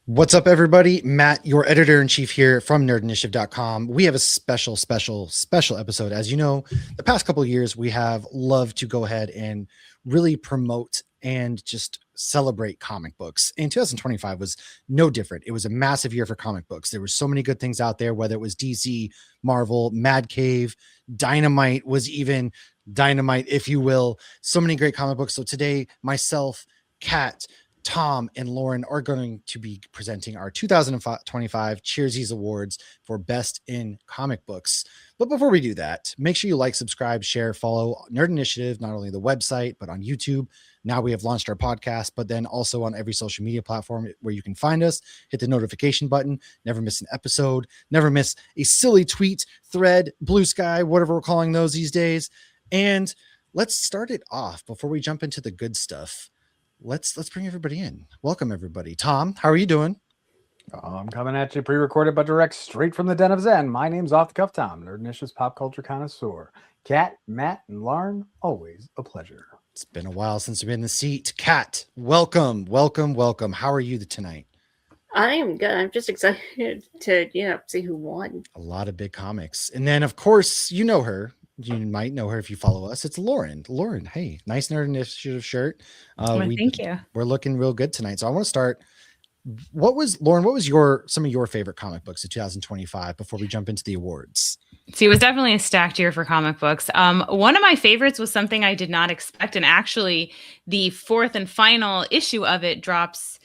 What's up, everybody? Matt, your editor-in-chief here from nerdinitiative.com. We have a special episode. As you know, the past couple of years, we have loved to go ahead and really promote and just celebrate comic books. And 2025 was no different. It was a massive year for comic books. There were so many good things out there, whether it was DC, Marvel, Mad Cave, Dynamite was even Dynamite, if you will. So many great comic books. So today, myself, Kat, Tom and Lauren are going to be presenting our 2025 Cheersies Awards for Best in Comic Books. But before we do that, make sure you like, subscribe, share, follow Nerd Initiative, not only the website, but on YouTube. Now we have launched our podcast, but then also on every social media platform where you can find us. Hit the notification button, never miss an episode, never miss a silly tweet, thread, blue sky, whatever we're calling those these days. And let's start it off before we jump into the good stuff. Let's bring everybody in. Welcome, everybody. Tom, how are you doing? I'm coming at you pre-recorded but direct straight from the Den of Zen. My name's Off the Cuff Tom, Nerd Initiative's pop culture connoisseur. Kat, Matt, and Lauren, always a pleasure. It's been a while since we've been in the seat. Kat, welcome. How are you tonight? I am good. I'm just excited to see who won. A lot of big comics. And then, of course, you know her. You might know her if you follow us. It's Lauren. Lauren, hey, nice Nerd Initiative shirt. Thank you. We're looking real good tonight. So I want to start. What was some of your favorite comic books of 2025 before we jump into the awards? See, it was definitely a stacked year for comic books. One of my favorites was something I did not expect. And actually, the fourth and final issue of it drops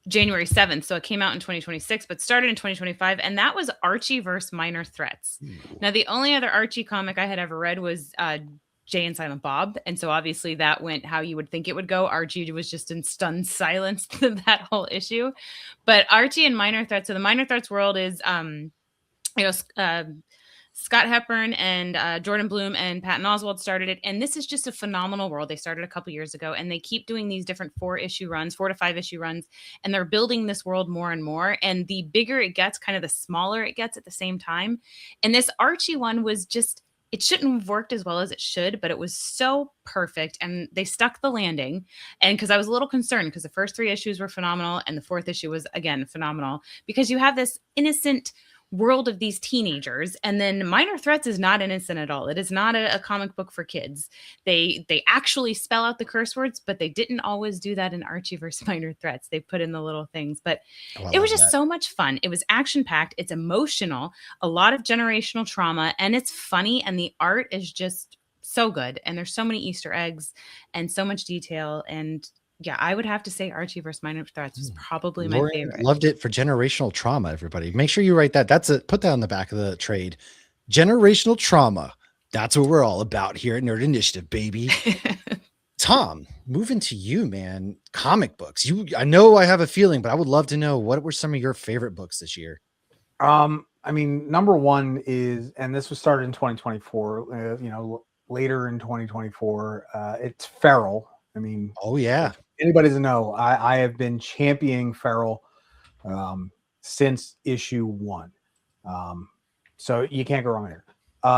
January 7th. So it came out in 2026, but started in 2025. And that was Archie vs. Minor Threats. Now, the only other Archie comic I had ever read was Jay and Silent Bob. And so obviously that went how you would think it would go. Archie was just in stunned silence that whole issue. But Archie and Minor Threats. So the Minor Threats world is, Scott Hepburn and Jordan Bloom and Patton Oswalt started it. And this is just a phenomenal world. They started a couple years ago and they keep doing these different 4 to 5 issue runs. And they're building this world more and more. And the bigger it gets, kind of the smaller it gets at the same time. And this Archie one was just, it shouldn't have worked as well as it should, but it was so perfect. And they stuck the landing. And because I was a little concerned because the first 3 issues were phenomenal. And the 4th issue was, again, phenomenal because you have this innocent world of these teenagers, and then Minor Threats is not innocent at all. It is not a comic book for kids. They actually spell out the curse words, but they didn't always do that in Archie vs. Minor Threats. They put in the little things, but it was just so much fun. It was action packed. It's emotional, a lot of generational trauma, and it's funny. And the art is just so good. And there's so many Easter eggs and so much detail. And yeah, I would have to say Archie vs. Minor Threats was probably my favorite. Loved it for generational trauma, everybody. Make sure you write that. Put that on the back of the trade. Generational trauma. That's what we're all about here at Nerd Initiative, baby. Tom, moving to you, man. Comic books. I know I have a feeling, but I would love to know what were some of your favorite books this year? I mean, number one is, and this was started in 2024, later in 2024, it's Feral. I mean, oh yeah. Anybody doesn't know, I have been championing Feral since issue 1. So you can't go wrong there.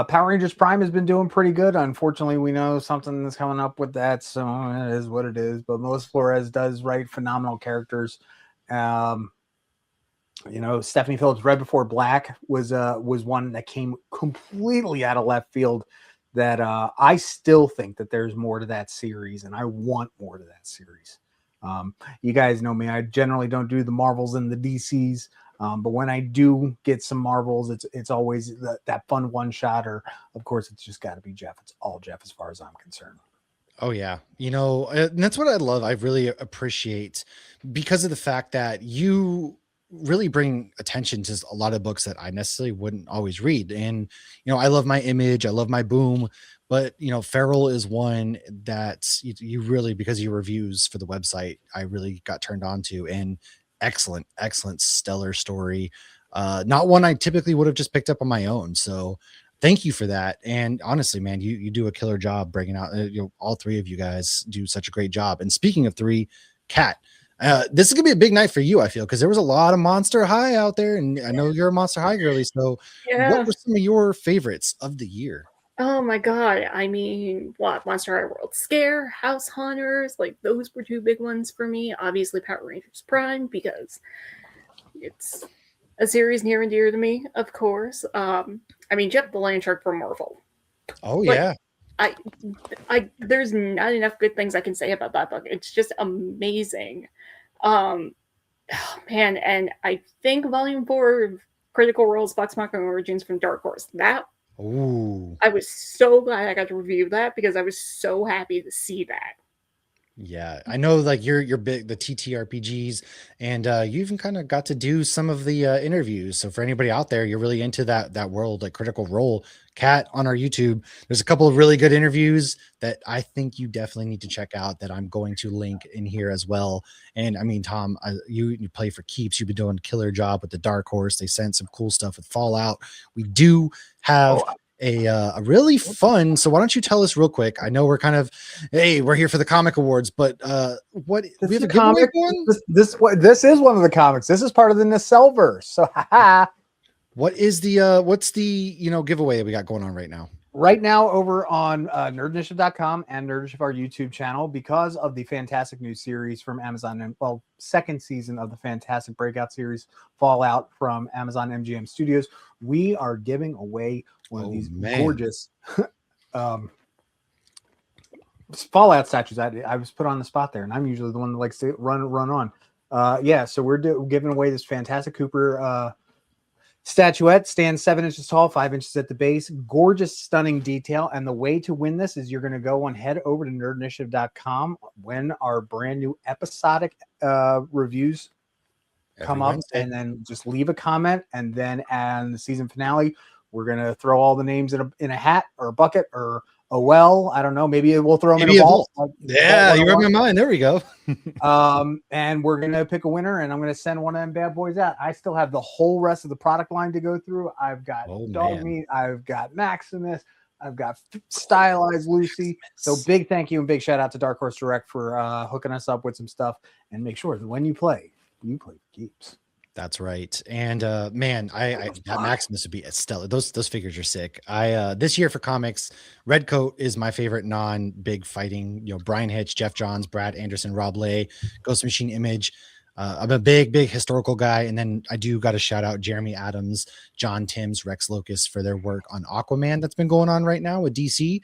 Power Rangers Prime has been doing pretty good. Unfortunately, we know something that's coming up with that, so it is what it is. But Melissa Flores does write phenomenal characters. Stephanie Phillips' Red Before Black was one that came completely out of left field. That I still think that there's more to that series, and I want more to that series. You guys know me; I generally don't do the Marvels and the DCs, but when I do get some Marvels, it's always that fun one shot. Or, of course, it's just got to be Jeff. It's all Jeff, as far as I'm concerned. Oh yeah, and that's what I love. I really appreciate because of the fact that you really bring attention to a lot of books that I necessarily wouldn't always read. And, I love my Image, I love my Boom, but, Feral is one that you really, because of your reviews for the website, I really got turned on to. And excellent, stellar story. Not one I typically would have just picked up on my own. So thank you for that. And honestly, man, you do a killer job bringing out, all 3 of you guys do such a great job. And speaking of 3, Kat, this is gonna be a big night for you, I feel, because there was a lot of Monster High out there, and I know you're a Monster High girly. So, what were some of your favorites of the year? Oh my god. I mean, what? Monster High World Scare, House Hunters, like those were two big ones for me. Obviously Power Rangers Prime, because it's a series near and dear to me, of course. I mean, Jeff the Land Shark from Marvel. Oh Like, yeah. there's not enough good things I can say about that book. It's just amazing. Um, oh, man, and I think Volume 4 of Critical Role's Vox Machina Origins from Dark Horse. That Ooh. I was so glad I got to review that because I was so happy to see that. Yeah, I know like you're big the TTRPGs and you even kind of got to do some of the interviews. So for anybody out there, you're really into that world like Critical Role, Cat on our YouTube. There's a couple of really good interviews that I think you definitely need to check out that I'm going to link in here as well. And I mean, Tom, you play for keeps. You've been doing a killer job with the Dark Horse. They sent some cool stuff with Fallout. We do have a really fun. So why don't you tell us real quick? I know we're kind of, hey, we're here for the comic awards, but what we have a giveaway going? This is one of the comics. This is part of the Nacelverse. So what is the what's the giveaway that we got going on right now? Right now over on nerdinitiative.com and Nerdinitiative, our YouTube channel, because of the fantastic new series from Amazon, and second season of the fantastic breakout series Fallout from Amazon MGM Studios, we are giving away one of these gorgeous Fallout statues. I was put on the spot there, and I'm usually the one that likes to run on. So we're giving away this fantastic Cooper statuette. Stands 7 inches tall, 5 inches at the base. Gorgeous, stunning detail. And the way to win this is you're going to go and head over to nerdinitiative.com when our brand new episodic reviews come up, and then just leave a comment. And then on the season finale, we're going to throw all the names in a hat or a bucket or a well. I don't know. Maybe we'll throw them in a vault. Yeah, you read my mind. There we go. And we're going to pick a winner, and I'm going to send one of them bad boys out. I still have the whole rest of the product line to go through. I've got Dog Meat. I've got Maximus. I've got Stylized Lucy. So big thank you and big shout out to Dark Horse Direct for hooking us up with some stuff. And make sure that when you play for keeps. That's right. And man, that Maximus would be stellar. Those figures are sick. This year for comics, Redcoat is my favorite non-big fighting. Brian Hitch, Jeff Johns, Brad Anderson, Rob Lay, Ghost Machine Image. I'm a big historical guy, and then I do got to shout out Jeremy Adams, John Timms, Rex Locust for their work on Aquaman that's been going on right now with DC.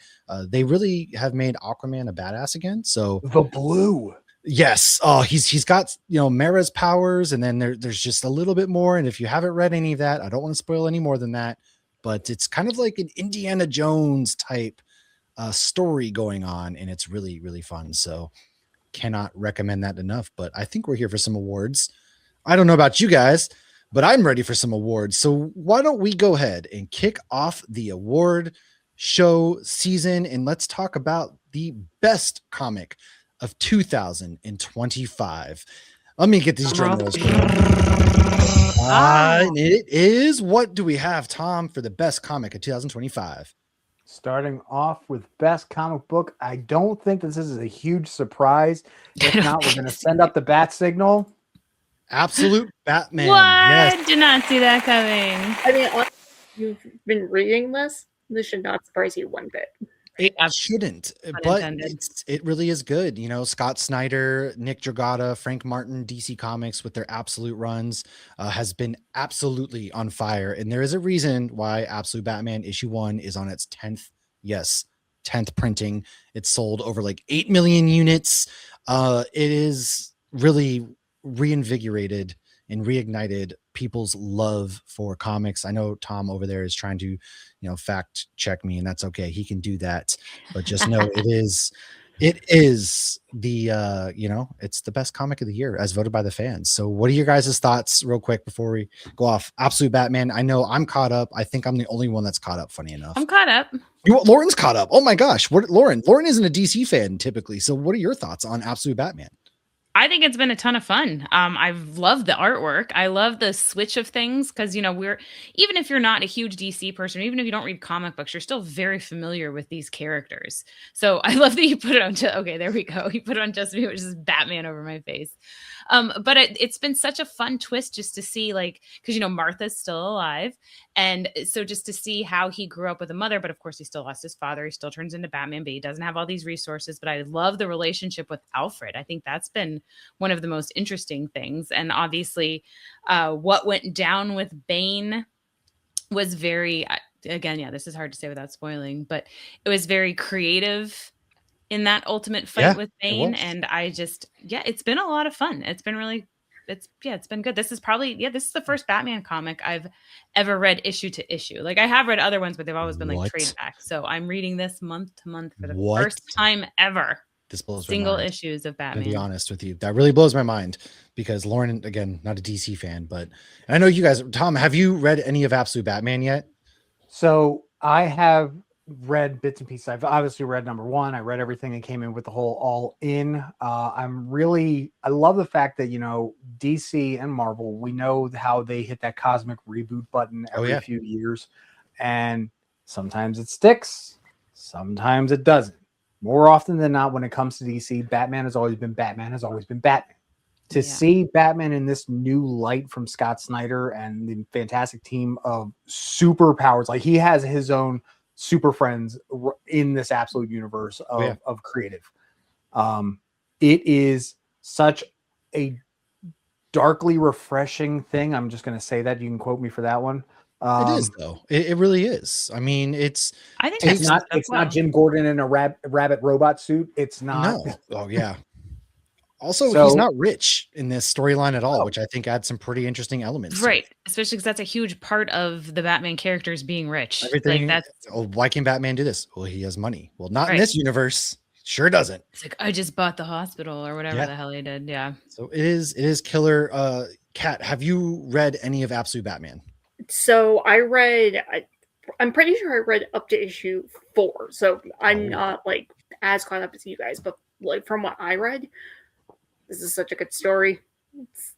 They really have made Aquaman a badass again. So the blue. Yes. Oh, he's got, Mara's powers, and then there's just a little bit more. And if you haven't read any of that, I don't want to spoil any more than that, but it's kind of like an Indiana Jones type story going on, and it's really, really fun. So cannot recommend that enough. But I think we're here for some awards. I don't know about you guys, but I'm ready for some awards. So why don't we go ahead and kick off the award show season, and let's talk about the best comic of 2025. Let me get these drum rolls going. It is, what do we have, Tom, for the best comic of 2025? Starting off with best comic book, I don't think this is a huge surprise. If not, we're going to send up the bat signal. Absolute Batman. What? Yes. Did not see that coming. I mean, you've been reading this. This should not surprise you one bit. It shouldn't, but it really is good. Scott Snyder, Nick Dragotta, Frank Martin, DC Comics with their absolute runs has been absolutely on fire. And there is a reason why Absolute Batman issue 1 is on its 10th. Yes. 10th printing. It's sold over like 8 million units. It is really reinvigorated and reignited people's love for comics. I know Tom over there is trying to, fact check me, and that's okay. He can do that, but just know it is the, it's the best comic of the year as voted by the fans. So what are your guys' thoughts real quick before we go off? Absolute Batman. I know I'm caught up. I think I'm the only one that's caught up, funny enough. I'm caught up. Lauren's caught up. Oh my gosh. Lauren isn't a DC fan typically. So what are your thoughts on Absolute Batman? I think it's been a ton of fun. I've loved the artwork. I love the switch of things because, we're, even if you're not a huge DC person, even if you don't read comic books, you're still very familiar with these characters. So I love that you put it on, okay, there we go. You put it on Just Me, which is Batman over my face. But it's been such a fun twist just to see, like, because Martha's still alive, and so just to see how he grew up with a mother, but of course he still lost his father. He still turns into Batman, but he doesn't have all these resources. But I love the relationship with Alfred. I think that's been one of the most interesting things. And obviously, what went down with Bane was very, again, yeah, this is hard to say without spoiling, but it was very creative in that ultimate fight Yeah, with it Bane. was. And it's been a lot of fun. It's been really, it's been good. This is the first Batman comic I've ever read issue to issue. Like, I have read other ones, but they've always been like What? trade back. So I'm reading this month to month for the What? first time ever. This blows my Single mind. issues of I'm gonna be Batman. honest with you. That really blows my mind because Lauren, again, not a DC fan, but I know you guys. Tom, have you read any of Absolute Batman yet? So I have read bits and pieces. I've obviously read number one. I read everything that came in with the whole all in. I love the fact that, DC and Marvel, we know how they hit that cosmic reboot button every few years. And sometimes it sticks, sometimes it doesn't. More often than not, when it comes to DC, Batman has always been Batman, has always been Batman. To see Batman in this new light from Scott Snyder and the fantastic team of superpowers, like he has his own super friends in this absolute universe of creative. It is such a darkly refreshing thing. I'm just going to say that. You can quote me for that one. It is, though. It really is. I mean, I think it's not Jim Gordon in a rabbit robot suit. It's not. No. Oh, yeah. Also, he's not rich in this storyline at all, which I think adds some pretty interesting elements. Right. Especially because that's a huge part of the Batman characters being rich. Everything. Like, why can Batman do this? Well, he has money. Well, not in this universe. Sure doesn't. It's like, I just bought the hospital or whatever the hell he did. Yeah. So it is killer. Kat, have you read any of Absolute Batman? So I'm pretty sure I read up to issue 4. So I'm not like as caught up as you guys, but like from what I read, this is such a good story. It's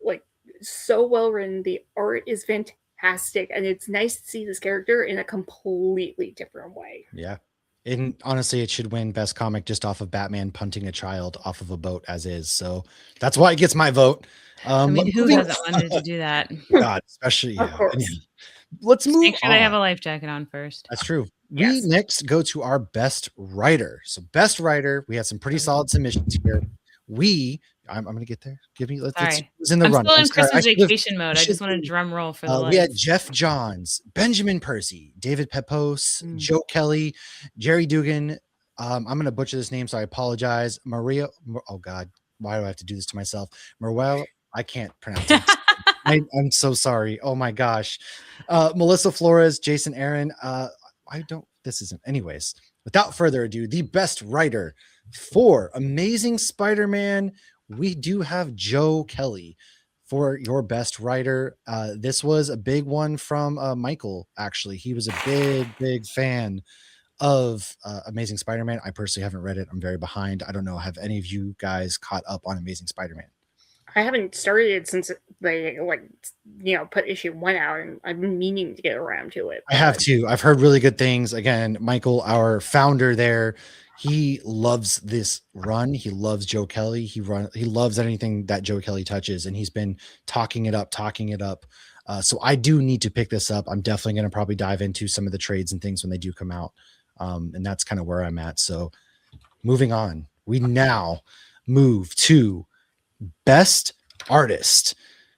like so well written. The art is fantastic, and it's nice to see this character in a completely different way. Yeah. And honestly, it should win best comic just off of Batman punting a child off of a boat as is. So that's why it gets my vote. I mean, who doesn't want to do that? God, especially. Of course. Let's move Make sure on. they have a life jacket on first. That's true. Yes. We next go to our best writer. So best writer, we had some pretty solid submissions here. I'm going to get there. It's in the I'm run. still in Christmas vacation mode. I just want to be. drum roll for the We had Jeff Johns, Benjamin Percy, David Pepose, Joe Kelly, Jerry Dugan. I'm going to butcher this name, so I apologize. Maria. Oh God, why do I have to do this to myself? Maruel. I can't pronounce it. I'm so sorry. Oh my gosh. Melissa Flores, Jason Aaron. Anyways, without further ado, the best writer for Amazing Spider-Man, we do have Joe Kelly for your best writer. This was a big one from Michael, actually. He was a big fan of Amazing Spider-Man. I personally haven't read it. I'm very behind. I don't know. Have any of you guys caught up on Amazing Spider-Man? I haven't started it since they put issue 1 out, and I've been meaning to get around to it. I have too. I've heard really good things. Again, Michael, our founder there, he loves this run. He loves Joe Kelly. He loves anything that Joe Kelly touches, and he's been talking it up. So I do need to pick this up. I'm definitely going to probably dive into some of the trades and things when they do come out. And that's kind of where I'm at. So moving on, we now move to best artist.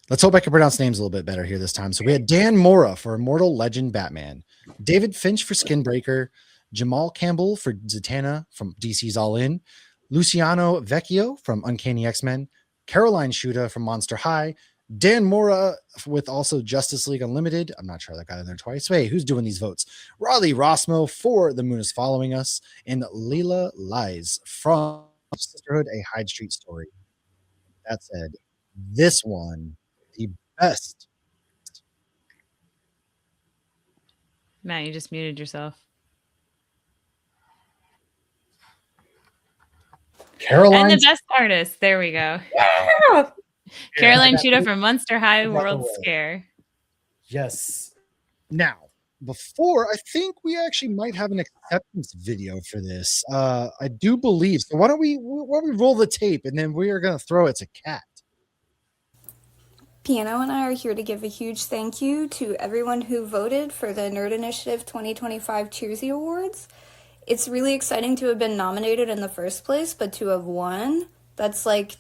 Let's hope I can pronounce names a little bit better here this time. So we had Dan Mora for Immortal Legend Batman, David Finch for Skinbreaker, Jamal Campbell for Zatanna from DC's All In, Luciano Vecchio from Uncanny X-Men, Caroline Shuda from Monster High, Dan Mora with also Justice League Unlimited. I'm not sure that got in there twice. Hey, who's doing these votes? Raleigh Rossmo for The Moon is Following Us, and Leela Lies from Sisterhood, a Hyde Street Story. That said, this one, the best. Matt, you just muted yourself. Caroline. And the best artist. There we go. Yeah. Caroline Shuda from Monster High World Scare. Yes. Now, before, I think we actually might have an acceptance video for this. I do believe. So why don't we roll the tape, and then we are going to throw it to Kat. Piano and I are here to give a huge thank you to everyone who voted for the Nerd Initiative 2025 Cheersies Awards. It's really exciting to have been nominated in the first place, but to have won, that's like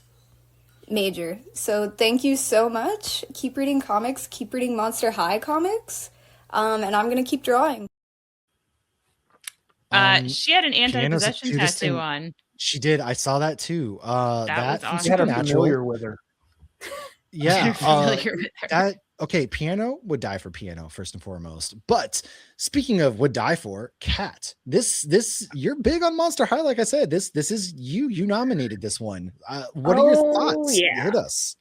major. So thank you so much. Keep reading comics, keep reading Monster High comics, and I'm going to keep drawing. She had an Piano's the anti-possession cutest tattoo thing. on. She did. I saw that too. That was from awesome. You had a Supernatural. familiar with her. Yeah. Familiar with her. That okay. Piano would die for Piano first and foremost. But speaking of would die for Cat, this you're big on Monster High. Like I said, this is you nominated this one. What are your thoughts? Yeah. Hit us.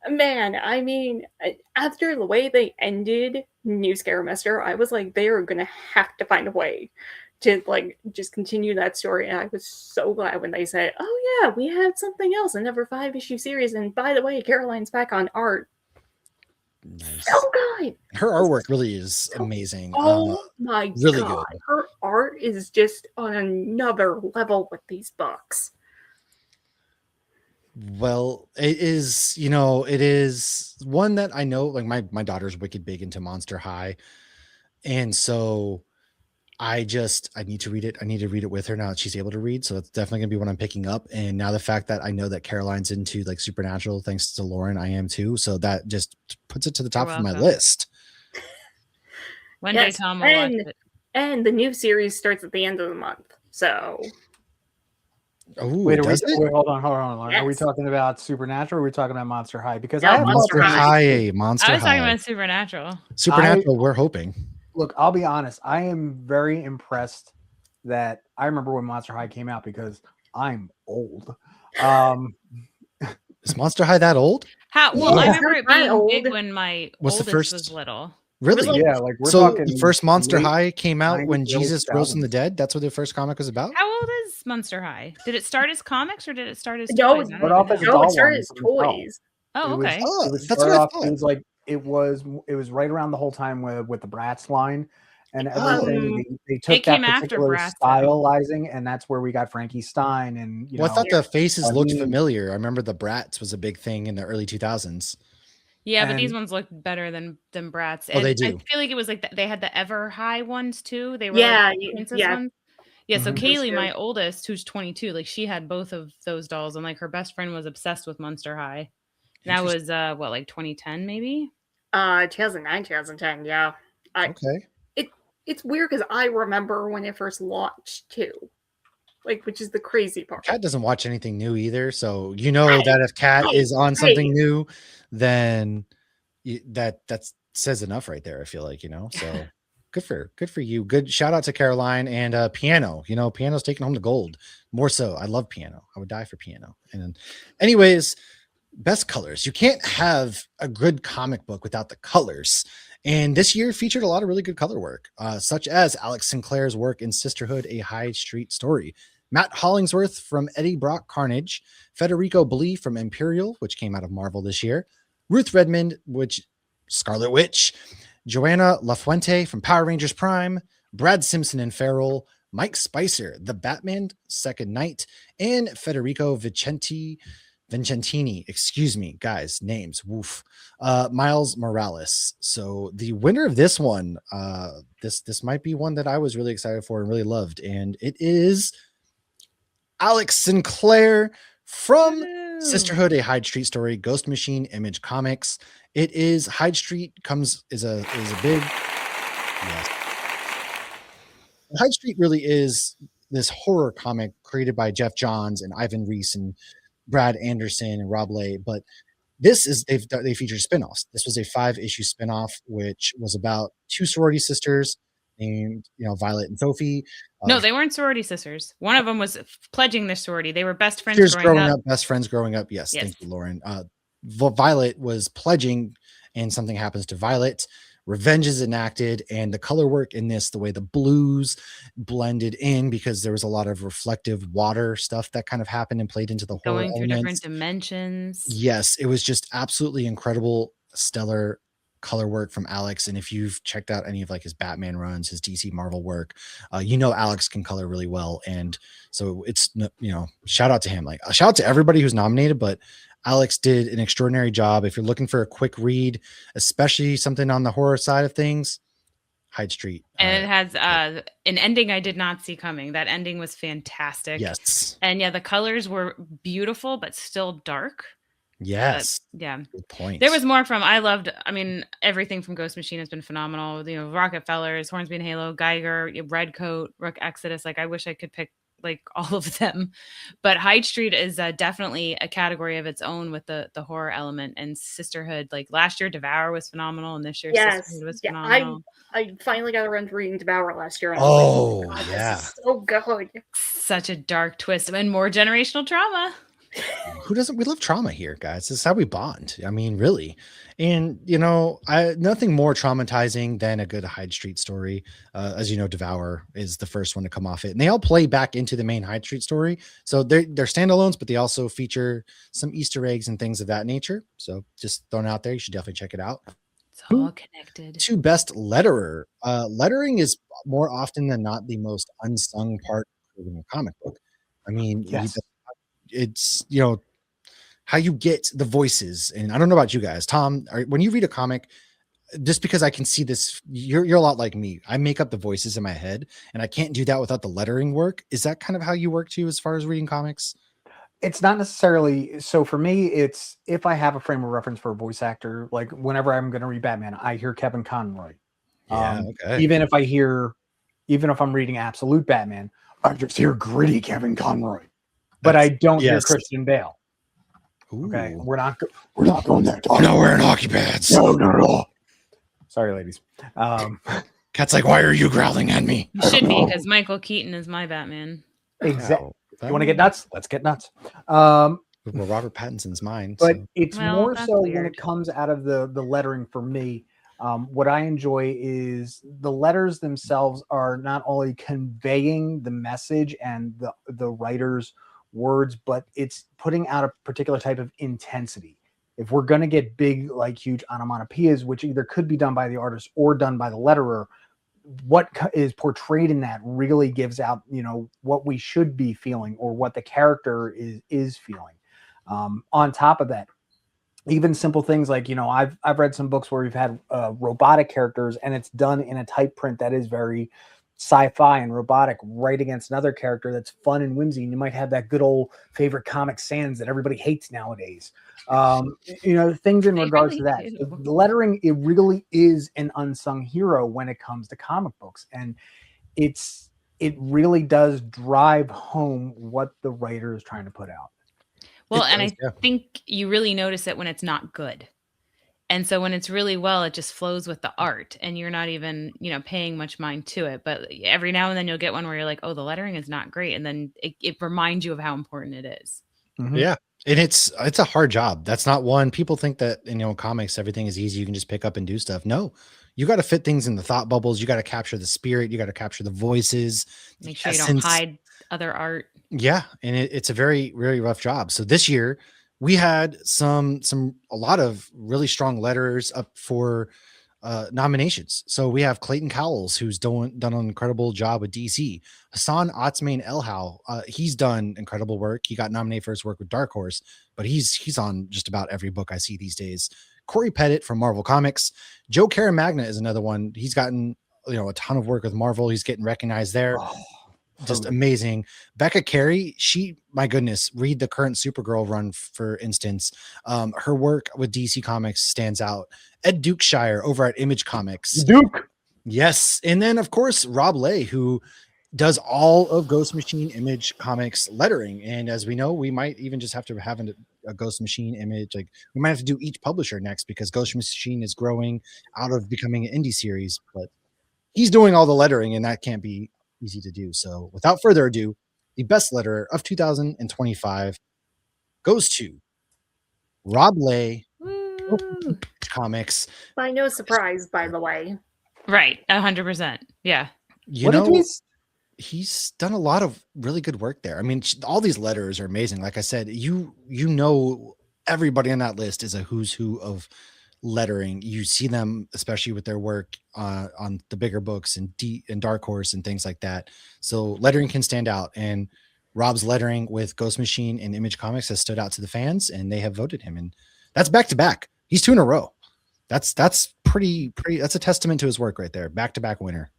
Man, I mean, after the way they ended New Scaremester, I was like, they are gonna have to find a way to like just continue that story. And I was so glad when they said, "Oh yeah, we had something else, another 5-issue series." And by the way, Caroline's back on art. Nice. So good. Her artwork really is amazing. Oh my really god, good. her art is just on another level with these books. Well, it is, it is one that I know, like my daughter's wicked big into Monster High. And so I need to read it. I need to read it with her now that she's able to read. So that's definitely gonna be what I'm picking up. And now the fact that I know that Caroline's into like Supernatural, thanks to Lauren, I am too. So that just puts it to the top of my welcome. list. One day Tom will watch it. And the new series starts at the end of the month. So Oh, Wait, does it? wait, hold on. Are we Yes. talking about Supernatural or are we talking about Monster High? Because No, I have Monster Monster High. High, Monster I was High. talking about Supernatural. Supernatural, we're hoping. Look, I'll be honest. I am very impressed that I remember when Monster High came out because I'm old. Is Monster High that old? Well, I Yeah. remember it Not being big old. when my What's the oldest first- was little. Really? Yeah, like we're So talking. the first Monster late High came out 90s, when early Jesus rose from the 2000s. dead. That's what the first comic was about. How old is Monster High? Did it start as comics or did it start as No, toys? I but don't off even as a know. no, doll it started line as from the doll. toys. Oh, It was- okay. Oh, It was that's started what I off. thought. It was like it was right around the whole time with the Bratz line and everything. They took It that came after particular Bratz, though. stylizing, and that's where we got Frankie Stein and Well, I thought the faces I looked mean- familiar. I remember the Bratz was a big thing in the early 2000s. Yeah, but these and- ones look better than Bratz. Oh, they And I do. feel like it was like they had the Ever High ones too. They were Yeah, like the princess yeah. ones. Yeah, so Mhm. Kaylee, Those my two. oldest, who's 22, like she had both of those dolls, and like her best friend was obsessed with Monster High. And that was what, like 2010 maybe? 2009, 2010, yeah. Okay. It's weird because I remember when it first launched too. Like, which is the crazy part. Kat doesn't watch anything new either. So that if Kat Right, is on something right. new, then that says enough right there. I feel like, so good for you. Good shout out to Caroline and Piano. Piano's taking home the gold. More so. I love Piano. I would die for Piano. And then, anyways, best colors. You can't have a good comic book without the colors. And this year featured a lot of really good color work, such as Alex Sinclair's work in Sisterhood, a High Street Story, Matt Hollingsworth from Eddie Brock Carnage, Federico Blee from Imperial, which came out of Marvel this year, Ruth Redmond, Scarlet Witch, Joanna LaFuente from Power Rangers Prime, Brad Simpson and Feral, Mike Spicer, The Batman Second Night, and Federico Vincentini, excuse me, guys, names, woof. Miles Morales. So the winner of this one, this might be one that I was really excited for and really loved, and it is Alex Sinclair from Sisterhood, a Hyde Street Story, Ghost Machine, Image Comics. It is Hyde Street is a big yes. Hyde Street really is this horror comic created by Jeff Johns and Ivan Reese and Brad Anderson and Rob Lay, but this is they featured spinoffs. This was a 5-issue spinoff, which was about two sorority sisters named Violet and Sophie. No, they weren't sorority sisters. One of them was pledging their sorority. They were best friends Sisters growing up. best friends growing up. Yes, thank you, Lauren. Violet was pledging, and something happens to Violet. Revenge is enacted, and the color work in this, the way the blues blended in, because there was a lot of reflective water stuff that kind of happened and played into the horror Going through elements. different dimensions. Yes, it was just absolutely incredible, stellar color work from Alex. And if you've checked out any of like his Batman runs, his DC Marvel work, Alex can color really well. And so it's, shout out to him. Like a shout out to everybody who's nominated, but Alex did an extraordinary job. If you're looking for a quick read, especially something on the horror side of things, Hyde Street. And it has an ending I did not see coming. That ending was fantastic. Yes. And yeah, the colors were beautiful, but still dark. Yes. Yeah. Good point. There was more from, I mean, everything from Ghost Machine has been phenomenal. You know, Rockefellers, Hornsby and Halo, Geiger, Redcoat, Rook Exodus. Like, I wish I could pick like all of them. But Hyde Street is definitely a category of its own with the horror element, and Sisterhood. Like last year, Devour was phenomenal, and this year Sisterhood was phenomenal. I finally got around to reading Devour last year. And Oh, I was like, yeah. this is so good. Such a dark twist and more generational trauma. Who doesn't? We love trauma here, guys. This is how we bond. I mean, really. And you know, nothing more traumatizing than a good Hyde Street story. As you know, Devour is the first one to come off it, and they all play back into the main Hyde Street story. So they're standalones, but they also feature some Easter eggs and things of that nature. So just thrown out there, you should definitely check it out. It's all connected. To best letterer. Lettering is more often than not the most unsung part of a comic book. I mean, Yes. it's, you know, how you get the voices. And I don't know about you guys, Tom, when you read a comic, just because I can see this, you're a lot like me. I make up the voices in my head, and I can't do that without the lettering work. Is that kind of how you work too, as far as reading comics? It's not necessarily so for me. It's if I have a frame of reference for a voice actor, like whenever I'm going to read Batman, I hear Kevin Conroy. Yeah, okay. Even if I'm reading Absolute Batman, I just hear gritty Kevin Conroy, but I don't hear Christian Bale. Okay, Ooh. we're not going there. We're not wearing hockey pads. No. Sorry, ladies. Cat's like, why are you growling at me? You should be, because Michael Keaton is my Batman. Exactly. Oh, You want to get nuts? Let's get nuts. well, Robert Pattinson's mine. But So. it's Well, more that's so when weird. it comes out of the lettering for me. What I enjoy is the letters themselves are not only conveying the message and the writer's words, but it's putting out a particular type of intensity. If we're going to get big, like huge onomatopoeias, which either could be done by the artist or done by the letterer, what is portrayed in that really gives out, you know, what we should be feeling or what the character is feeling. On top of that, even simple things like, you know, I've read some books where we've had robotic characters, and it's done in a type print that is very sci-fi and robotic, right against another character that's fun and whimsy. And you might have that good old favorite Comic Sans that everybody hates nowadays. You know, things in They regards really to that. do. The lettering, it really is an unsung hero when it comes to comic books, and it really does drive home what the writer is trying to put out. Well, It and does, I yeah. think you really notice it when it's not good. And so when it's really well, it just flows with the art, and you're not even, you know, paying much mind to it. But every now and then you'll get one where you're like, oh, the lettering is not great. And then it reminds you of how important it is. Mhm. Yeah. And it's a hard job. That's not one. People think that, you know, comics, everything is easy. You can just pick up and do stuff. No, you got to fit things in the thought bubbles. You got to capture the spirit. You got to capture the voices. the Make sure you don't essence. hide other art. Yeah. And it's a very, very rough job. So this year we had a lot of really strong letters up for nominations. So we have Clayton Cowles, who's done an incredible job with DC. Hassan Otsmane Elhau, he's done incredible work. He got nominated for his work with Dark Horse, but he's on just about every book I see these days. Corey Pettit from Marvel Comics. Joe Caramagna is another one. He's gotten, you know, a ton of work with Marvel. He's getting recognized there. Oh, Just so amazing. Becca Carey, my goodness, read the current Supergirl run, for instance. Her work with DC Comics stands out. Ed Dukeshire over at Image Comics. Duke. Yes. And then, of course, Rob Lay, who does all of Ghost Machine Image Comics lettering. And as we know, we might even just have to have a Ghost Machine Image. Like, we might have to do each publisher next, because Ghost Machine is growing out of becoming an indie series. But he's doing all the lettering, and that can't be easy to do. So without further ado, the best letterer of 2025 goes to Rob Lay, Woo. Comics. By no surprise, by the way. Right. 100%. Yeah. You What did know, we he's done a lot of really good work there. I mean, all these letters are amazing. Like I said, you know, everybody on that list is a who's who of lettering. You see them, especially with their work on the bigger books and Dark Horse and things like that. So lettering can stand out. And Rob's lettering with Ghost Machine and Image Comics has stood out to the fans, and they have voted him. And that's back to back. He's 2 in a row. That's pretty. That's a testament to his work right there. Back to back winner.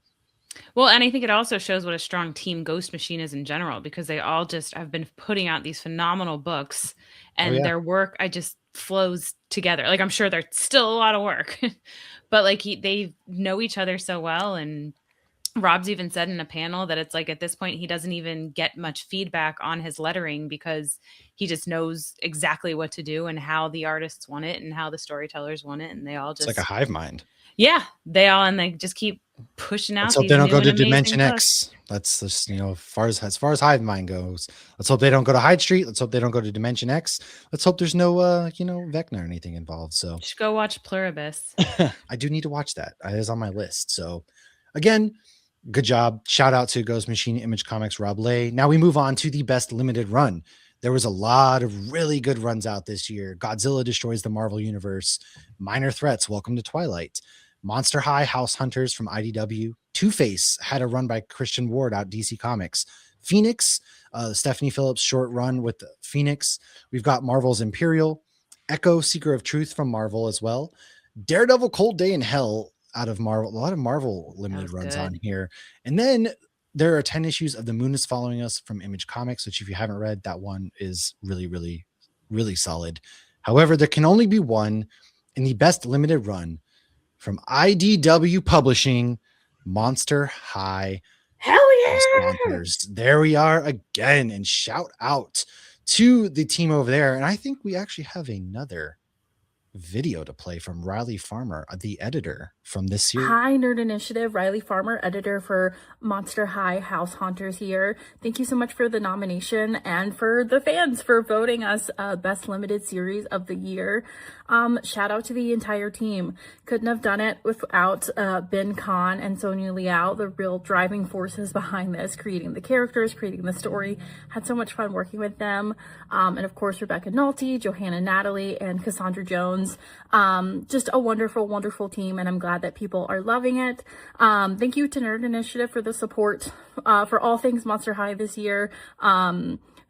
Well, and I think it also shows what a strong team Ghost Machine is in general, because they all just have been putting out these phenomenal books, and their work just flows together. Like, I'm sure there's still a lot of work, but like they know each other so well. And Rob's even said in a panel that it's like at this point he doesn't even get much feedback on his lettering because he just knows exactly what to do and how the artists want it and how the storytellers want it, and they all just it's like a hive mind. Yeah, and they just keep pushing out. Let's hope these they don't new go to and amazing Dimension books. X. That's just, as far as hive mind goes. Let's hope they don't go to Hyde Street. Let's hope they don't go to Dimension X. Let's hope there's no Vecna or anything involved. So Just go watch Pluribus. I do need to watch that. It is on my list. So again, good job. Shout out to Ghost Machine, Image Comics, Rob Lay. Now we move on to the best limited run. There was a lot of really good runs out this year. Godzilla Destroys the Marvel Universe, Minor Threats, Welcome to Twilight, Monster High, House Hunters from IDW, Two-Face had a run by Christian Ward out DC Comics, Phoenix, Stephanie Phillips short run with Phoenix. We've got Marvel's Imperial, Echo, Seeker of Truth from Marvel as well, Daredevil, Cold Day in Hell out of Marvel. A lot of Marvel limited runs good. on here. And then there are 10 issues of The Moon is Following Us from Image Comics, which if you haven't read, that one is really, really, really solid. However, there can only be one in the best limited run from IDW Publishing, Monster High. Hell yeah! Sponsors. There we are again. And shout out to the team over there. And I think we actually have another video to play from Riley Farmer, the editor from this series. Hi, Nerd Initiative. Riley Farmer, editor for Monster High House Haunters here. Thank you so much for the nomination and for the fans for voting us Best Limited Series of the Year. Shout out to the entire team. Couldn't have done it without Ben Kahn and Sonia Liao, the real driving forces behind this, creating the characters, creating the story. Had so much fun working with them. And of course, Rebecca Nolte, Johanna Natalie, and Cassandra Jones. Just a wonderful, wonderful team, and I'm glad that people are loving it. Thank you to Nerd Initiative for the support for all things Monster High this year.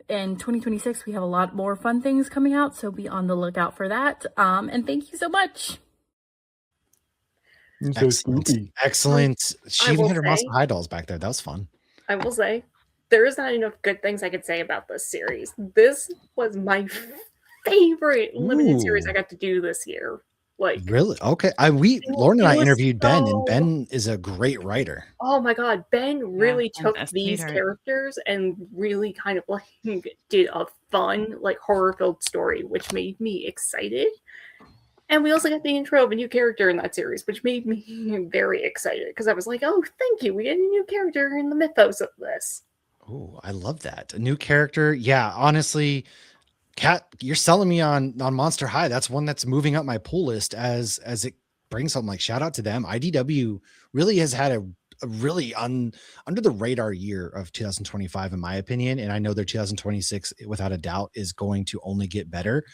In 2026, we have a lot more fun things coming out, so be on the lookout for that. And thank you so much. Excellent. She even will had her say- Monster High dolls back there. That was fun. I will say, there is not enough good things I could say about this series. This was my favorite limited series I got to do this year. Like, Really? Okay. Lauren and I was interviewed Ben, and so- Ben is a great writer. oh my god, Ben really and took best these sweetheart. characters and really kind of like did a fun, like horror-filled story, which made me excited. And we also got the intro of a new character in that series, which made me very excited because I was like, oh, thank you. We get a new character in the mythos of this. Oh, I love that. A new character. Yeah, honestly, Kat, you're selling me on Monster High. That's one that's moving up my pull list as it brings something. Like, shout out to them. IDW really has had a really under the radar year of 2025, in my opinion. And I know their 2026, without a doubt, is going to only get better.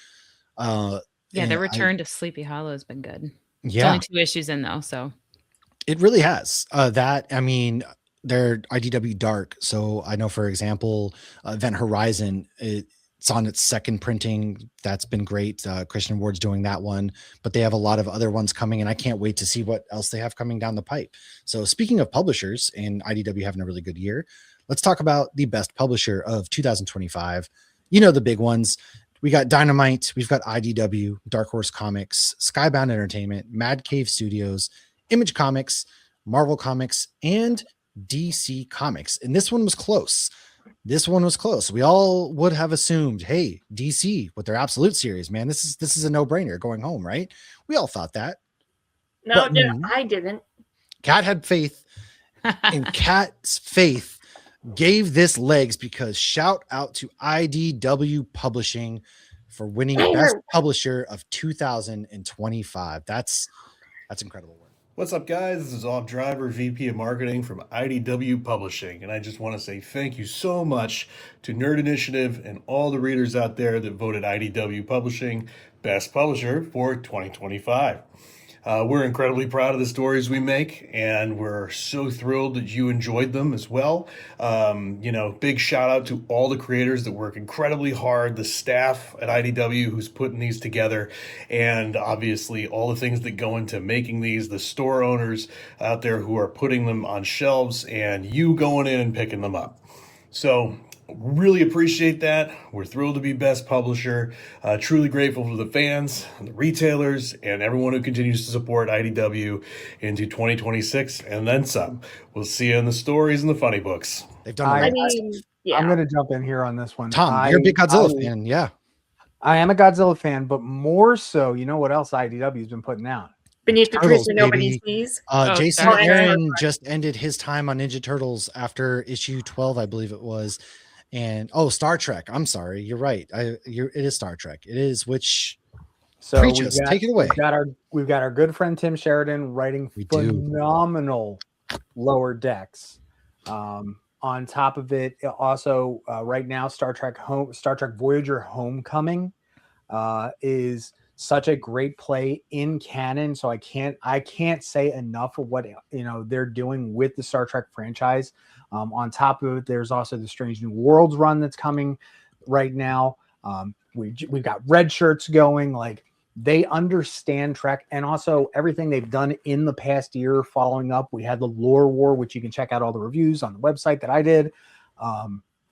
Yeah, and their return to Sleepy Hollow has been good. It's Yeah, only 2 issues in though, so it really has. They're IDW Dark. So I know, for example, Event Horizon, it's on its second printing. That's been great. Christian Ward's doing that one, but they have a lot of other ones coming, and I can't wait to see what else they have coming down the pipe. So speaking of publishers and IDW having a really good year, let's talk about the best publisher of 2025. You know, the big ones. We got Dynamite, we've got IDW, Dark Horse Comics, Skybound Entertainment, Mad Cave Studios, Image Comics, Marvel Comics, and DC Comics. And this one was close. We all would have assumed, hey, DC with their Absolute series, man, this is a no-brainer going home, right? We all thought that. No, But- I didn't. Kat had faith, and Kat's faith gave this legs, because shout out to IDW Publishing for winning Best Publisher of 2025. That's incredible work. What's up, guys? This is Off Driver, VP of Marketing from IDW Publishing, and I just want to say thank you so much to Nerd Initiative and all the readers out there that voted IDW Publishing Best Publisher for 2025. We're incredibly proud of the stories we make, and we're so thrilled that you enjoyed them as well. Big shout out to all the creators that work incredibly hard, the staff at IDW who's putting these together, and obviously all the things that go into making these, the store owners out there who are putting them on shelves, and you going in and picking them up. So really appreciate that. We're thrilled to be best publisher. Truly grateful for the fans, the retailers, and everyone who continues to support IDW into 2026 and then some. We'll see you in the stories and the funny books. They've done. I mean, yeah. I'm going to jump in here on this one. Tom, you're a big Godzilla fan, yeah. I am a Godzilla fan, but more so, you know what else IDW has been putting out? Beneath the Turtles, trees where nobody baby. sees. Jason sorry. Aaron just ended his time on Ninja Turtles after issue 12, I believe it was. And Star Trek. I'm sorry, you're right. It is Star Trek. It is. Which So preach us, take it away. We've got our good friend Tim Sheridan writing phenomenal Lower Decks. On top of it, also right now, Star Trek Voyager Homecoming is such a great play in canon. So I can't say enough of what they're doing with the Star Trek franchise. On top of it, there's also the Strange New Worlds run that's coming right now. We've got red shirts going. Like, they understand Trek, and also everything they've done in the past year following up. We had the Lore War, which you can check out all the reviews on the website that I did,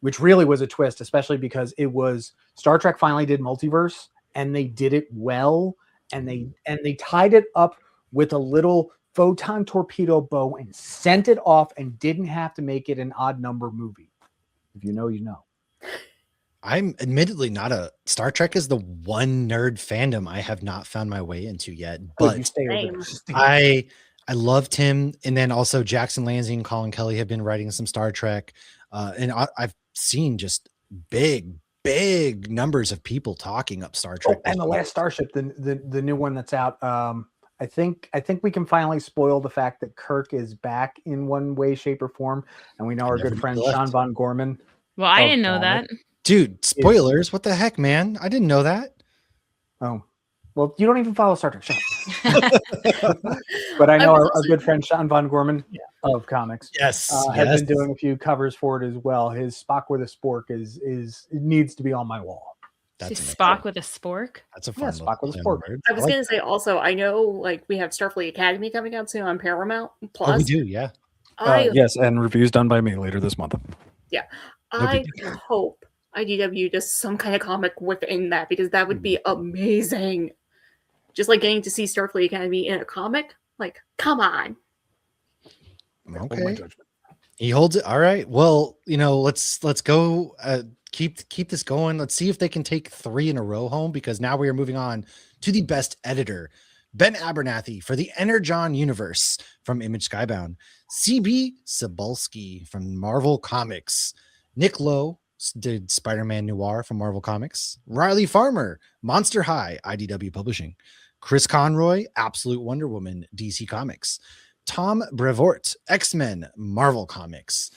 which really was a twist, especially because it was Star Trek finally did multiverse, and they did it well, and they tied it up with a little photon torpedo bow and sent it off, and didn't have to make it an odd number movie. If you know, you know. I'm admittedly not a Star Trek is the one nerd fandom I have not found my way into yet, but You stay over there. I loved him. And then also Jackson Lanzing and Colin Kelly have been writing some Star Trek. And I've seen just big numbers of people talking up Star Trek. And the Last Starship, the new one that's out. I think we can finally spoil the fact that Kirk is back in one way, shape, or form. And we know our good friend Sean Von Gorman. Well, I didn't know that. Dude, spoilers. What the heck, man? I didn't know that. Oh, well, you don't even follow Star Trek. But I know our good friend Sean Von Gorman of comics. Yes. Has been doing a few covers for it as well. His Spock with a Spork it needs to be on my wall. That's Spock with a spork. That's a fun Spock with a spork. I was gonna say also, I know like we have Starfleet Academy coming out soon on Paramount Plus. Oh, we do, yeah. Yes, and reviews done by me later this month. Yeah. I hope IDW does some kind of comic within that, because that would be amazing. Just like getting to see Starfleet Academy in a comic. Like, come on. Okay. He holds it. All right. Well, let's go keep this going. Let's see if they can take 3 in a row home, because now we are moving on to the best editor. Ben Abernathy for the Energon universe from Image Skybound. CB Cebulski from Marvel Comics. Nick Lowe did Spider-Man Noir from Marvel Comics. Riley Farmer, Monster High, IDW Publishing. Chris Conroy, Absolute Wonder Woman, DC Comics. Tom Brevoort, X-Men, Marvel Comics.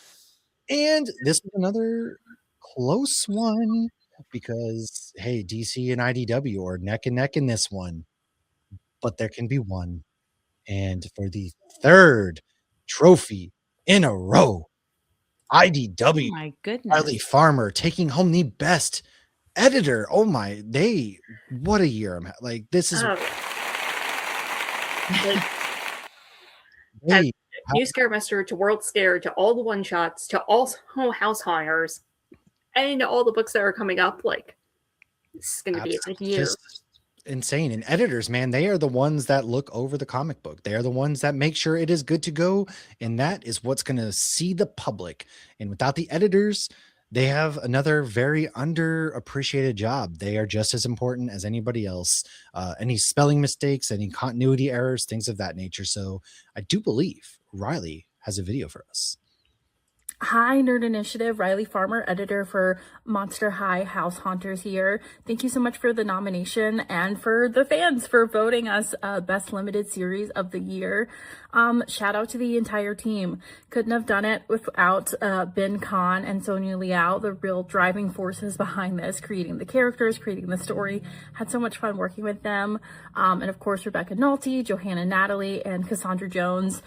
And this is another close one, because, hey, DC and IDW are neck and neck in this one. But there can be one. And for the 3rd trophy in a row, IDW, Oh my goodness. Riley Farmer taking home the best editor. Oh my, what a year. This is New Scaremaster to World Scare to all the one-shots to all House Hunters and all the books that are coming up. Like, this is going to be a year. Just insane. And editors, man, they are the ones that look over the comic book. They are the ones that make sure it is good to go, and that is what's going to see the public. And without the editors, they have another very underappreciated job. They are just as important as anybody else. Any spelling mistakes, any continuity errors, things of that nature. So I do believe Riley has a video for us. Hi, Nerd Initiative. Riley Farmer, editor for Monster High House Haunters here. Thank you so much for the nomination and for the fans for voting us Best Limited Series of the Year. Shout out to the entire team. Couldn't have done it without Ben Kahn and Sonia Liao, the real driving forces behind this, creating the characters, creating the story. Had so much fun working with them. And of course, Rebecca Nolte, Johanna Natalie, and Cassandra Jones.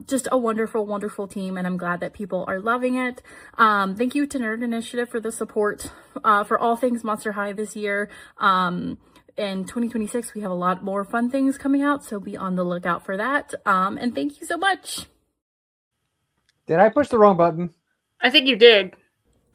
Just a wonderful, wonderful team, and I'm glad that people are loving it. Thank you to Nerd Initiative for the support for all things Monster High this year. In 2026, we have a lot more fun things coming out, so be on the lookout for that. And thank you so much. Did I push the wrong button? I think you did.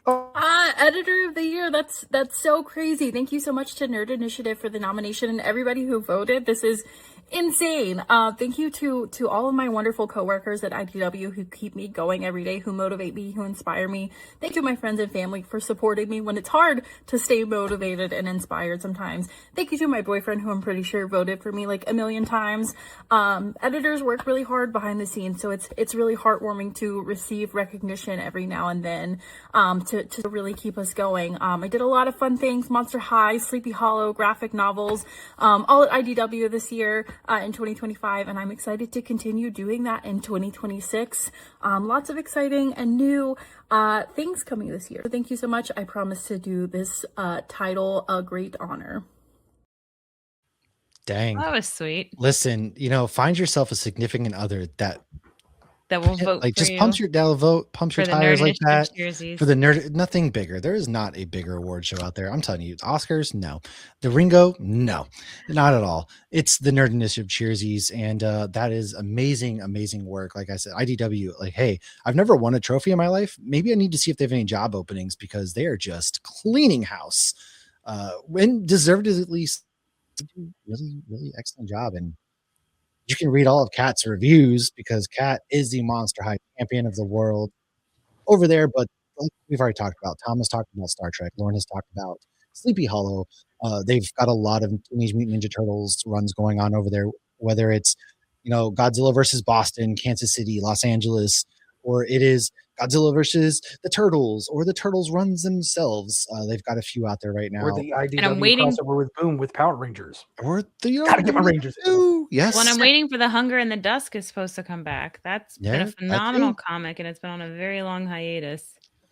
Editor of the year. That's so crazy. Thank you so much to Nerd Initiative for the nomination and everybody who voted. This is insane. Thank you to all of my wonderful coworkers at IDW who keep me going every day, who motivate me, who inspire me. Thank you, my friends and family, for supporting me when it's hard to stay motivated and inspired sometimes. Thank you to my boyfriend, who I'm pretty sure voted for me like a million times. Editors work really hard behind the scenes, so it's really heartwarming to receive recognition every now and then, to really keep us going. I did a lot of fun things: Monster High, Sleepy Hollow, graphic novels, all at IDW this year. In 2025, and I'm excited to continue doing that in 2026. Lots of exciting and new things coming this year. Thank you so much. I promise to do this title a great honor. Dang. That was sweet. Listen, find yourself a significant other that will vote like for just you. pumps your tires like that. Cheersies. For the nerd, nothing bigger. There is not a bigger award show out there. I'm telling you, Oscars, no. The Ringo, no, not at all. It's the Nerd Initiative Cheersies, and that is amazing work. Like I said, IDW, like, hey, I've never won a trophy in my life. Maybe I need to see if they have any job openings, because they are just cleaning house, and deservedly really excellent job. And you can read all of Kat's reviews, because Kat is the Monster High champion of the world over there. But like we've already talked about, Thomas talked about Star Trek, Lauren has talked about Sleepy Hollow. They've got a lot of Teenage Mutant Ninja Turtles runs going on over there, whether it's Godzilla versus Boston, Kansas City, Los Angeles, or it is Godzilla versus the Turtles, or the Turtles runs themselves. They've got a few out there right now. Or the IDW And I'm waiting crossover with Boom with Power Rangers. Or the Gotta get my Rangers. Yes. When I'm waiting for The Hunger in the Dusk is supposed to come back. That's been a that phenomenal too. comic, and it's been on a very long hiatus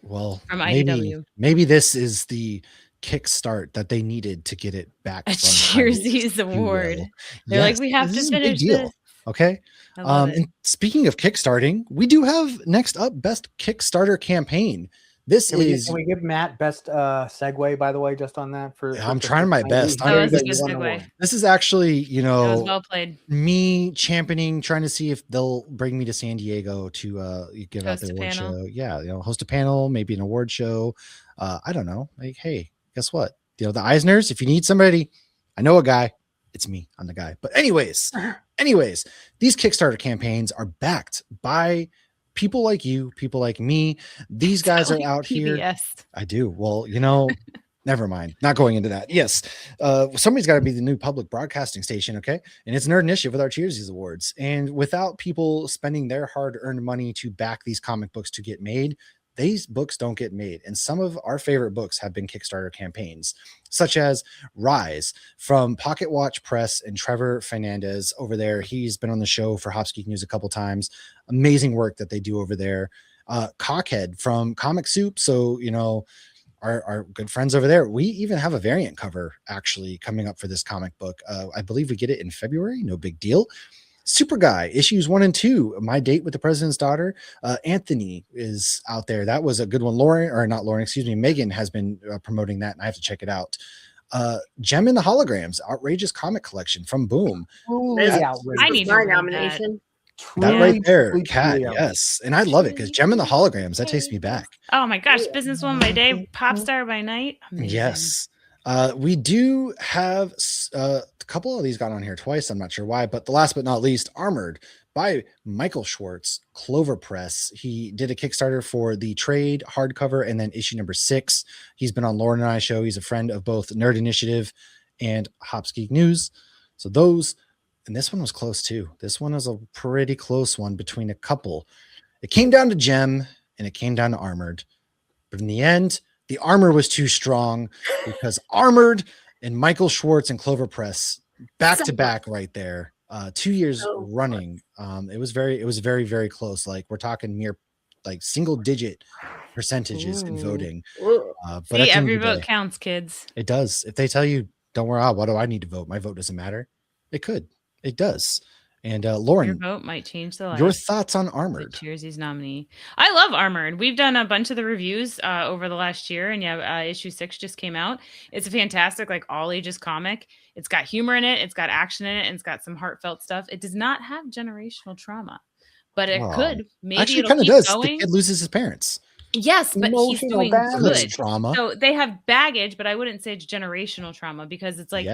Well, from IDW. maybe this is the kickstart that they needed to get it back. A from hiatus, Cheersies if you Award. will. They're like, Yes, we have this to is a big finish deal. this. Okay. I love it. And speaking of kickstarting, we do have next up Best Kickstarter Campaign. This Can is we give Matt best segue, by the way, just on that? I'm trying my best. That was a good segue. This is actually, That was well played. me championing, trying to see if they'll bring me to San Diego to give out Host the a award panel. show. Yeah, host a panel, maybe an award show. I don't know. Like, hey, guess what? The Eisners, if you need somebody, I know a guy. It's me. I'm the guy. But anyways, these Kickstarter campaigns are backed by people like you, people like me. These guys are out here. PBS. I do. Well, never mind. Not going into that. Yes. Somebody's got to be the new public broadcasting station. Okay. And it's Nerd Initiative with our Cheersies Awards. And without people spending their hard earned money to back these comic books to get made, these books don't get made. And some of our favorite books have been Kickstarter campaigns, such as Rise from Pocket Watch Press and Trevor Fernandez over there. He's been on the show for Hops Geek News a couple times. Amazing work that they do over there. Cockhead from Comic Soup. So, our good friends over there. We even have a variant cover actually coming up for this comic book. I believe we get it in February. No big deal. Super Guy issues 1 and 2. My Date with the President's Daughter. Anthony is out there. That was a good one. Megan has been promoting that, and I have to check it out. Gem in the Holograms, outrageous comic collection from Boom. I need my to read nomination. That right there, Truly, Cat. truly Yes, and I love it because Gem in the Holograms, that takes me back. Oh my gosh, Businesswoman by day, pop star by night. Amazing. Yes. We do have a couple of these got on here twice. I'm not sure why, but the last but not least, Armored by Michael Schwartz, Clover Press. He did a Kickstarter for the trade hardcover and then issue number 6. He's been on Lauren and I show. He's a friend of both Nerd Initiative and Hops Geek News. So those, and this one was close too. This one is a pretty close one between a couple. It came down to Gem and it came down to Armored. But in the end, the Armor was too strong because Armored and Michael Schwartz and Clover Press back to back right there, 2 years running. It was very, very close. Like we're talking mere like single digit percentages in voting. But See, every vote counts, kids. It does. If they tell you, don't worry, why do I need to vote? My vote doesn't matter. It could. It does. And Lauren, your vote might change the life. Your thoughts on Armored? Cheersies nominee. I love Armored. We've done a bunch of the reviews over the last year, and issue 6 just came out. It's a fantastic, like all ages comic. It's got humor in it, it's got action in it, and it's got some heartfelt stuff. It does not have generational trauma, but it could. Maybe actually it'll kind of keep does. Going. The kid loses his parents. Yes, but he's doing good. Trauma. So they have baggage, but I wouldn't say it's generational trauma because it's like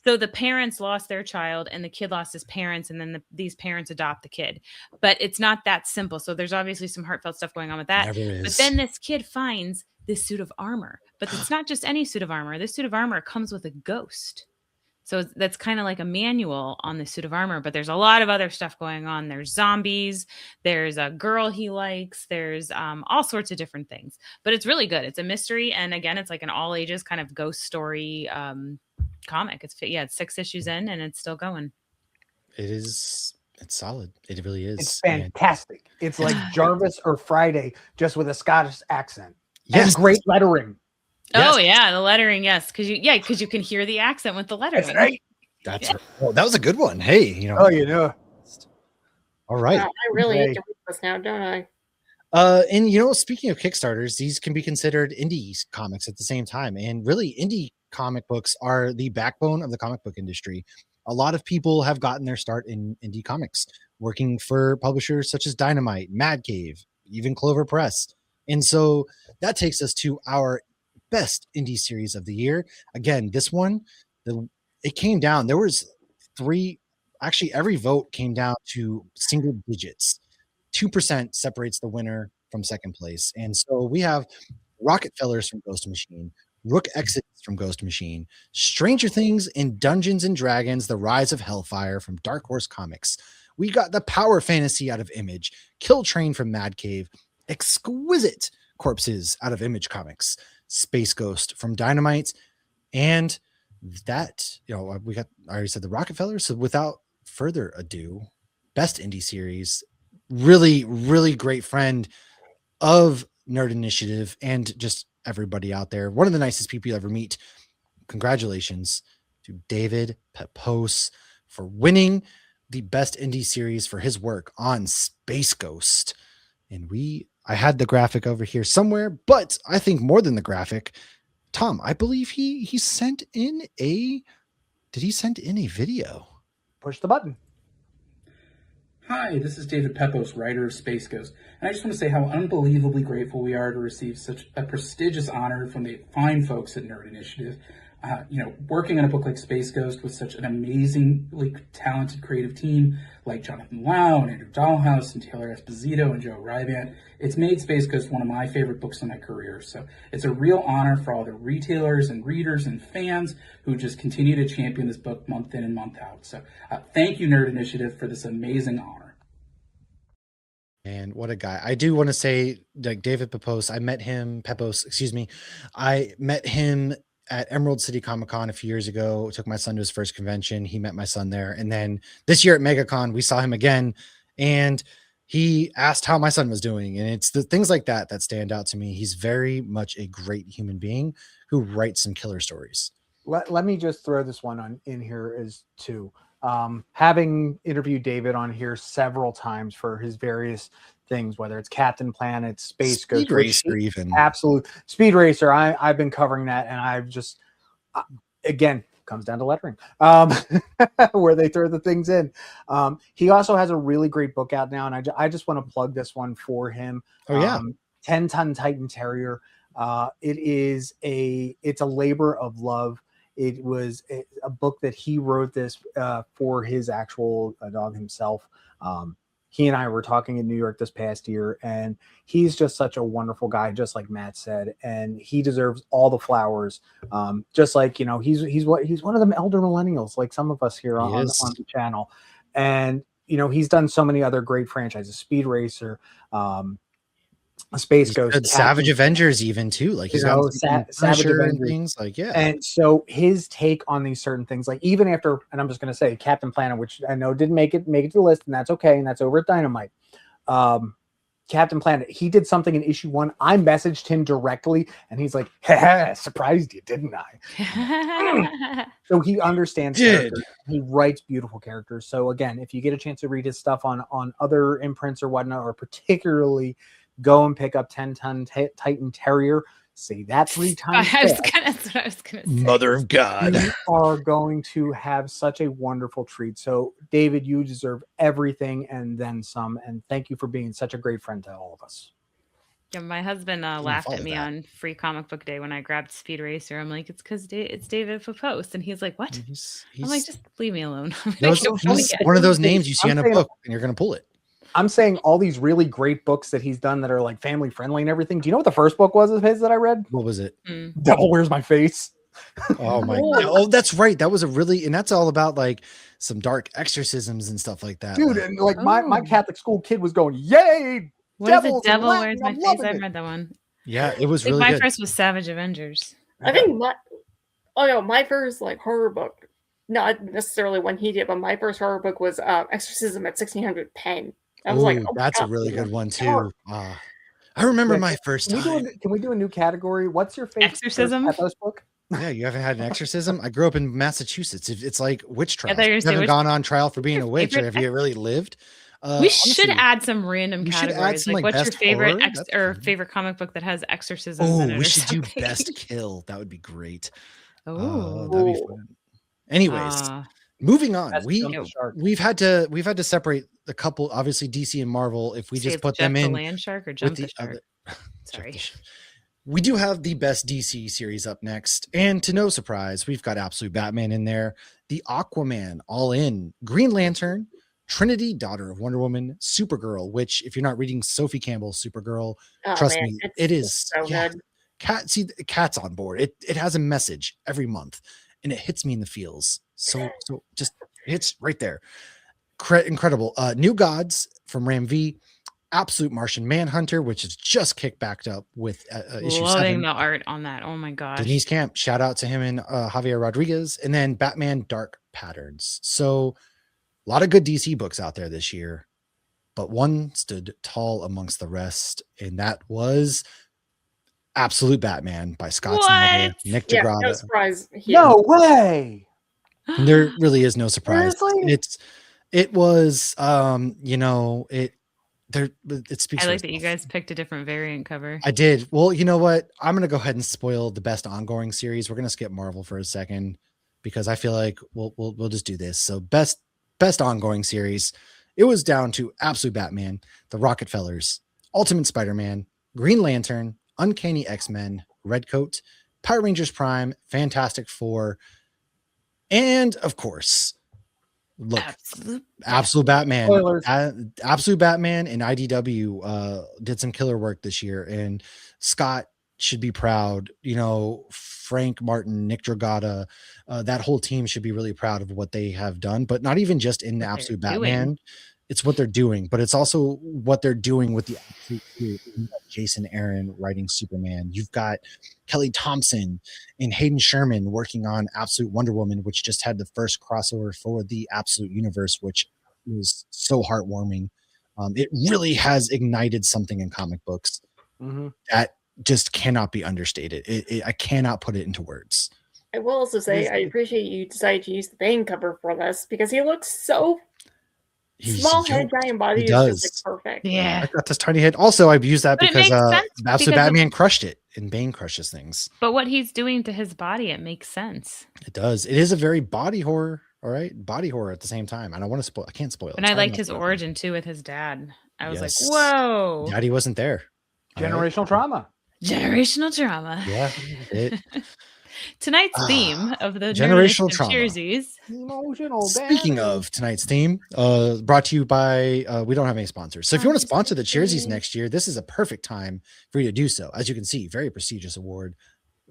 so the parents lost their child and the kid lost his parents, and then these parents adopt the kid. But it's not that simple. So there's obviously some heartfelt stuff going on with that. But then this kid finds this suit of armor, but it's not just any suit of armor. This suit of armor comes with a ghost. So that's kind of like a manual on the suit of armor, but there's a lot of other stuff going on. There's zombies, there's a girl he likes, there's all sorts of different things, but it's really good. It's a mystery. And again, it's like an all ages kind of ghost story comic. It's 6 issues in and it's still going. It's solid. It really is. It's fantastic. It's like Jarvis or Friday, just with a Scottish accent. Yes. And great lettering. Yes. Oh yeah, the lettering, yes, because you can hear the accent with the lettering. That's right. That was a good one. Hey, All right. I really need to read this now, don't I? And speaking of Kickstarters, these can be considered indie comics at the same time. And really, indie comic books are the backbone of the comic book industry. A lot of people have gotten their start in indie comics, working for publishers such as Dynamite, Mad Cave, even Clover Press. And so that takes us to our best indie series of the year. Again, this one, it came down. There was 3, actually every vote came down to single digits. 2% separates the winner from second place. And so we have Rockefellers from Ghost Machine, Rook Exodus from Ghost Machine, Stranger Things and Dungeons and Dragons, The Rise of Hellfire from Dark Horse Comics. We got the Power Fantasy out of Image, Kill Train from Mad Cave, Exquisite Corpses out of Image Comics, Space Ghost from Dynamite, and that, I already said the Rockefellers. So without further ado, best indie series, really, really great friend of Nerd Initiative and just everybody out there. One of the nicest people you'll ever meet. Congratulations to David Pepose for winning the best indie series for his work on Space Ghost. And I had the graphic over here somewhere, but I think more than the graphic, Tom, I believe he sent in did he send in a video? Push the button. Hi, this is David Pepose, writer of Space Ghost, and I just want to say how unbelievably grateful we are to receive such a prestigious honor from the fine folks at Nerd Initiative. Working on a book like Space Ghost with such an amazingly talented creative team like Jonathan Lau and Andrew Dahlhaus and Taylor Esposito and Joe Rybandt, it's made Space Ghost one of my favorite books in my career. So it's a real honor for all the retailers and readers and fans who just continue to champion this book month in and month out. So thank you, Nerd Initiative, for this amazing honor. And what a guy. I do want to say, like David Pepose, I met him at Emerald City Comic Con a few years ago. Took my son to his first convention. He met my son there. And then this year at MegaCon, we saw him again and he asked how my son was doing. And it's the things like that that stand out to me. He's very much a great human being who writes some killer stories. Let me just throw this one in here as too. Having interviewed David on here several times for his various things, whether it's Captain Planet, Space Ghost, Speed Racer, even absolute Speed Racer. I've been covering that, and I've just again comes down to lettering, where they throw the things in. He also has a really great book out now, and I just want to plug this one for him. 10-Ton Titan Terrier. It's a labor of love. It was a book that he wrote this for his actual dog himself. He and I were talking in New York this past year, and he's just such a wonderful guy, just like Matt said, and he deserves all the flowers. Just like, he's one of them elder millennials, like some of us here on the channel. And, he's done so many other great franchises, Speed Racer, Space Ghost, Savage Captain, Avengers, even too. Like he's got Savage Punisher and Avengers. things. Like, yeah. And so his take on these certain things, like even after, and I'm just going to say Captain Planet, which I know didn't make it to the list, and that's okay, and that's over at Dynamite. Captain Planet, he did something in issue 1. I messaged him directly, and he's like, surprised you, didn't I? So he understands characters. He writes beautiful characters. So again, if you get a chance to read his stuff on other imprints or whatnot, or particularly go and pick up 10-ton Titan Terrier, say that 3 times. That's what I was gonna say. Mother of God. You are going to have such a wonderful treat. So, David, you deserve everything and then some. And thank you for being such a great friend to all of us. Yeah, my husband laughed at me on Free Comic Book Day when I grabbed Speed Racer. I'm like, it's because it's David Papos, and he's like, what? I'm like, just leave me alone. He's one of those names you see on a book, and you're gonna pull it. I'm saying all these really great books that he's done that are like family friendly and everything. Do you know what the first book was of his that I read? What was it? Devil Wears My Face. Oh my God. Oh, that's right. That was a really, and that's all about like some dark exorcisms and stuff like that. Dude, and like my Catholic school kid was going, yay! What is it? Devil Wears My Face. I've read that one. Yeah, it was really my good. first was Savage Avengers. I think my first like horror book, not necessarily one he did, but my first horror book was Exorcism at 1600 Pen. I was like, that's a really good one too. I remember my first time. Can we do a new category? What's your favorite exorcism book? Yeah, you haven't had an exorcism? I grew up in Massachusetts. It's like witch trial. You haven't gone on trial for being a witch, or have you really lived? We should add some random categories. Some, like what's your favorite horror? favorite comic book that has exorcisms in it? We should do best kill. That would be great. Oh, that'd be fun. Anyways, moving on. We've had to separate a couple. Obviously, DC and Marvel. If we just put them in, the Land Shark or Jump the Shark. Sorry. We do have the best DC series up next. And to no surprise, we've got Absolute Batman in there, the Aquaman All In, Green Lantern, Trinity, daughter of Wonder Woman, Supergirl, which if you're not reading Sophie Campbell's Supergirl, trust me, it is so good. Cat's on board. It has a message every month and it hits me in the feels. So just hits right there. Incredible. New Gods from Ram V, Absolute Martian Manhunter, which is just kicked back up with issue 7. The art on that. Oh my gosh. Denise Camp, shout out to him and Javier Rodriguez, and then Batman Dark Patterns. So a lot of good DC books out there this year, but one stood tall amongst the rest, and that was Absolute Batman by Scott Snyder, Nick DeGrasse. No surprise here. No way. There really is no surprise. Seriously? It was it speaks. I like that you guys picked a different variant cover. I did. Well, you know what? I'm gonna go ahead and spoil the best ongoing series. We're gonna skip Marvel for a second because I feel like we'll just do this. So best ongoing series. It was down to Absolute Batman, The Rockefellers, Ultimate Spider-Man, Green Lantern, Uncanny X-Men, Redcoat, Power Rangers Prime, Fantastic Four, and of course, look, Absolute Batman. Absolute Batman and IDW did some killer work this year, and Scott should be proud. You know, Frank Martin, Nick Dragata, that whole team should be really proud of what they have done, but not even just in the Absolute Batman. It's what they're doing, but it's also what they're doing with the Absolute Crew. Jason Aaron writing Superman. You've got Kelly Thompson and Hayden Sherman working on Absolute Wonder Woman, which just had the first crossover for the Absolute Universe, which was so heartwarming. It really has ignited something in comic books that just cannot be understated. I cannot put it into words. I will also say I appreciate you decided to use the Bane cover for this because he looks so small head, giant body. Is just like perfect. Yeah, I got this tiny head. Also, I've used that because Absolute Batman crushed it, and Bane crushes things. But what he's doing to his body, it makes sense. It does. It is a very body horror. All right, body horror at the same time. I don't want to spoil. I can't spoil it. And I liked his origin too with his dad. I was like, whoa, Daddy wasn't there. Generational trauma. Generational trauma. Yeah. Tonight's theme of the generational trauma. Cheersies. Speaking of tonight's theme, brought to you by we don't have any sponsors. So if you want to sponsor the Cheersies next year, this is a perfect time for you to do so. As you can see, very prestigious award.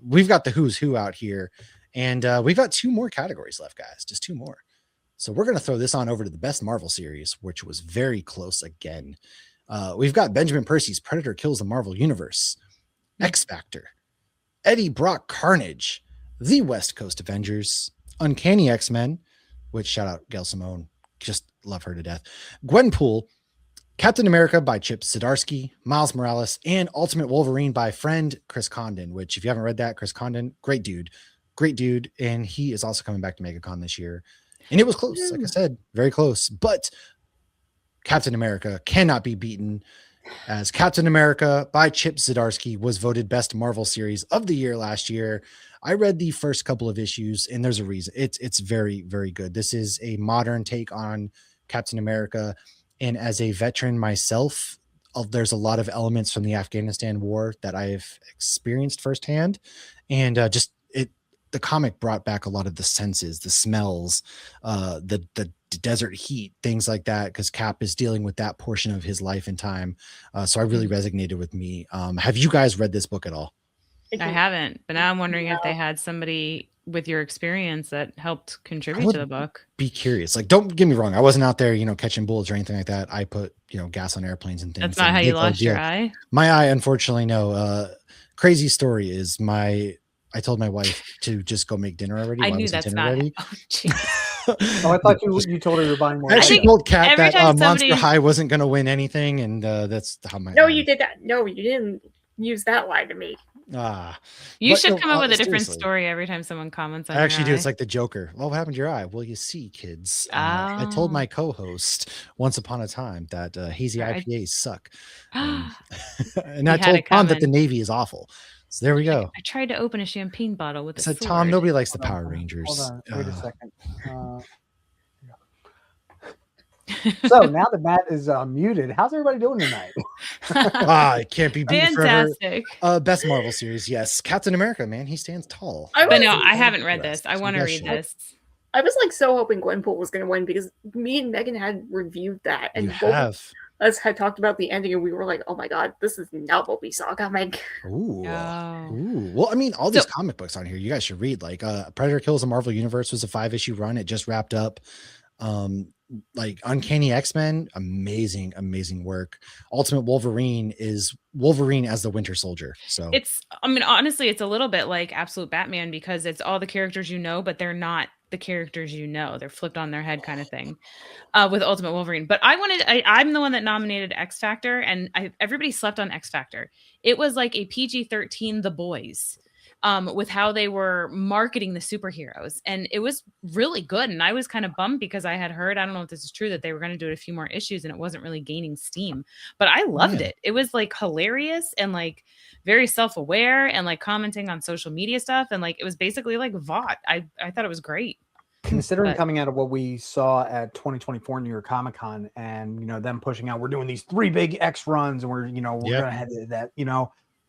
We've got the who's who out here, and we've got 2 more categories left, guys. Just 2 more. So we're going to throw this on over to the best Marvel series, which was very close again. We've got Benjamin Percy's Predator Kills the Marvel Universe, X Factor, Eddie Brock Carnage, The West Coast Avengers, Uncanny X-Men, which shout out Gail Simone, just love her to death, Gwenpool, Captain America by Chip Zdarsky, Miles Morales, and Ultimate Wolverine by friend Chris Condon, which if you haven't read that, Chris Condon, great dude. And he is also coming back to MegaCon this year. And it was close, like I said, very close. But Captain America cannot be beaten, as Captain America by Chip Zdarsky was voted best Marvel series of the year last year. I read the first couple of issues, and there's a reason. It's very, very good. This is a modern take on Captain America. And as a veteran myself, there's a lot of elements from the Afghanistan war that I've experienced firsthand. And the comic brought back a lot of the senses, the smells, the desert heat, things like that, because Cap is dealing with that portion of his life and time. So I really resonated with me. Have you guys read this book at all? I haven't, but now I'm wondering if they had somebody with your experience that helped contribute to the book. Be curious. Like, don't get me wrong. I wasn't out there, catching bullets or anything like that. I put, gas on airplanes and things. That's not how you lost your eye? My eye, unfortunately, no. Crazy story is I told my wife to just go make dinner already. I knew that's not ready. Oh, I thought you told her you were buying more. I actually told Kat that somebody... Monster High wasn't going to win anything, and that's how my. No, you did that. No, you didn't use that lie to me. You should come up with a different story every time someone comments on. I actually do. It's like the Joker. Well, what happened to your eye? Well, you see, kids. I told my co-host once upon a time that hazy IPAs suck, and I told Tom that the Navy is awful. So there we go. I tried to open a champagne bottle with a sword. Tom, nobody likes the Power Rangers. Hold on, wait a second. So now that Matt is muted, how's everybody doing tonight? It can't be beaten. Fantastic. Best Marvel series, yes. Captain America, man, he stands tall. But no, I haven't read this. I want to read this. I was so hoping Gwenpool was going to win, because me and Megan had reviewed that, and both of us had talked about the ending, and we were like, "Oh my god, this is not what we saw coming." Ooh. Well, I mean, all these comic books on here, you guys should read. Like, Predator Kills the Marvel Universe was a 5-issue run. It just wrapped up. Like Uncanny X-Men, amazing work. Ultimate Wolverine is Wolverine as the Winter Soldier. So honestly, it's a little bit like Absolute Batman, because it's all the characters but they're not the characters they're flipped on their head kind of thing with Ultimate Wolverine. But I'm the one that nominated X Factor, and everybody slept on X Factor. It was like a PG-13 The Boys. With how they were marketing the superheroes. And it was really good. And I was kind of bummed, because I had heard, I don't know if this is true, that they were going to do it a few more issues, and it wasn't really gaining steam. But I loved it. It was like hilarious and like very self-aware and like commenting on social media stuff. And like, it was basically like Vought. I thought it was great. Considering coming out of what we saw at 2024 New York Comic Con, and, them pushing out, we're doing these 3 big X runs, and we're going to have that,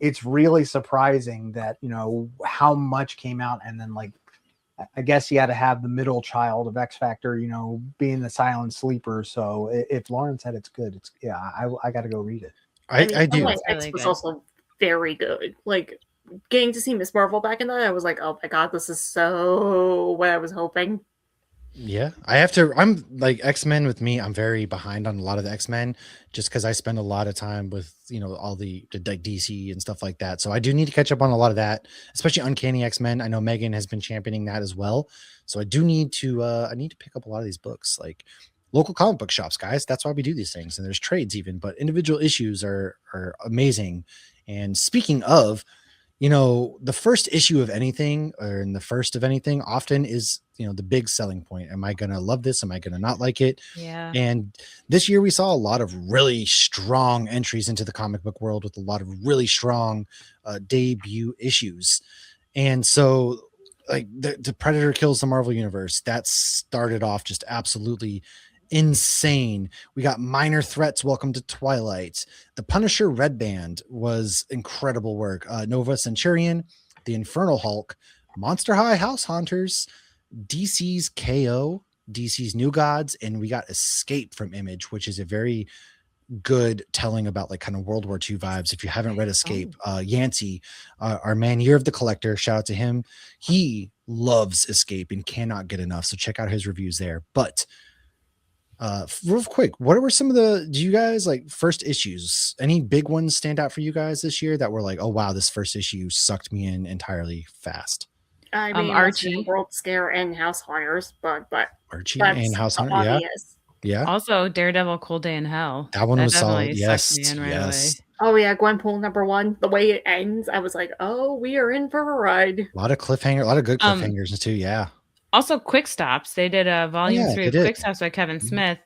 it's really surprising that, how much came out. And then, like, I guess you had to have the middle child of X Factor, being the silent sleeper. So if Lauren said it's good, I got to go read it. I do. X was also very good. Like, getting to see Miss Marvel back in that, I was like, oh my god, this is so what I was hoping. Yeah, I'm like X-Men with me. I'm very behind on a lot of the X-Men, just because I spend a lot of time with, all the like DC and stuff like that. So I do need to catch up on a lot of that, especially Uncanny X-Men. I know Megan has been championing that as well. So I do need to, pick up a lot of these books, like local comic book shops, guys. That's why we do these things. And there's trades even, but individual issues are amazing. And speaking of, the first issue of anything, or in the first of anything, often is, the big selling point. Am I going to love this? Am I going to not like it? Yeah. And this year we saw a lot of really strong entries into the comic book world, with a lot of really strong debut issues. And so, like, the Predator Kills the Marvel Universe, that started off just absolutely insane. We got Minor Threats, Welcome to Twilight. The Punisher Red Band was incredible work. Nova Centurion, The Infernal Hulk, Monster High House Hunters, DC's KO, DC's New Gods, and we got Escape from Image, which is a very good telling about like kind of World War II vibes. If you haven't read Escape, Yancey, our man Year of the Collector, shout out to him. He loves Escape and cannot get enough. So check out his reviews there. But Real quick, what were some of the, do you guys like first issues? Any big ones stand out for you guys this year that were like, oh wow, this first issue sucked me in entirely fast? I mean, mostly Archie. World Scare and House Hunters, but Archie and that's House Hunter, yeah, obvious. yeah. Also, Daredevil, Cold Day in Hell. That one That was solid. definitely sucked Yes, me in right yes. away. Oh yeah, Gwenpool #1. The way it ends, I was like, oh, we are in for a ride. A lot of cliffhanger, a lot of good cliffhangers too. Yeah. Also, Quick Stops. They did a volume 3 they of did. Quick Stops by Kevin Smith,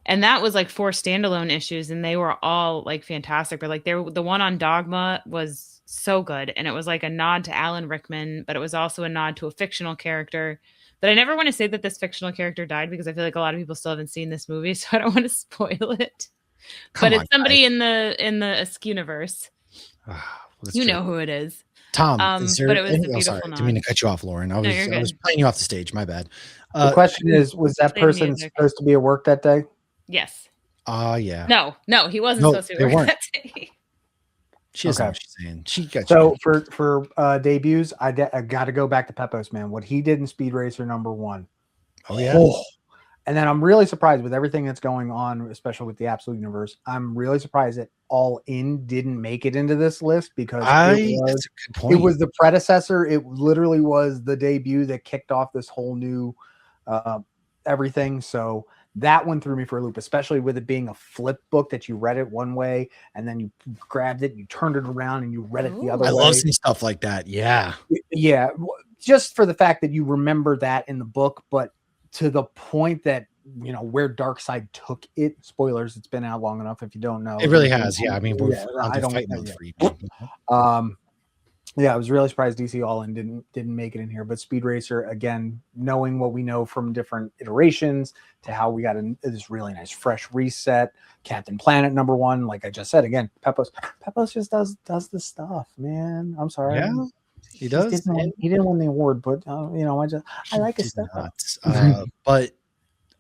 and that was like 4 standalone issues, and they were all like fantastic. But like, the one on Dogma was so good, and it was like a nod to Alan Rickman, but it was also a nod to a fictional character. But I never want to say that this fictional character died because I feel like a lot of people still haven't seen this movie, so I don't want to spoil it. But it's somebody in the Askew-niverse. You know who it is. Tom, but it was a beautiful sorry, nod. didn't mean to cut you off, Lauren. I was playing you off the stage. My bad. The question is, was that person supposed to be at work that day? Yes. Yeah. No, he wasn't supposed to be at work that day. She doesn't know what she's saying. She got so for debuts, I got to go back to Pepos, man. What he did in Speed Racer #1. Oh yeah. And then I'm really surprised with everything that's going on, especially with the Absolute Universe. I'm really surprised that All In didn't make it into this list because it was the predecessor. It literally was the debut that kicked off this whole new everything. So that one threw me for a loop, especially with it being a flip book that you read it one way and then you grabbed it, you turned it around and you read it the other way. I love some stuff like that. Yeah. Yeah. Just for the fact that you remember that in the book, but to the point that, you know, where Darkseid took it. Spoilers, it's been out long enough if you don't know. It really has. Yeah. I mean, I don't know. Yeah, I was really surprised DC All In didn't make it in here. But Speed Racer, again, knowing what we know from different iterations to how we got this really nice fresh reset. Captain Planet #1, like I just said, again, Pepos just does the stuff, man. I'm sorry. Yeah, he does. He didn't win the award, but you know, I like his stuff. But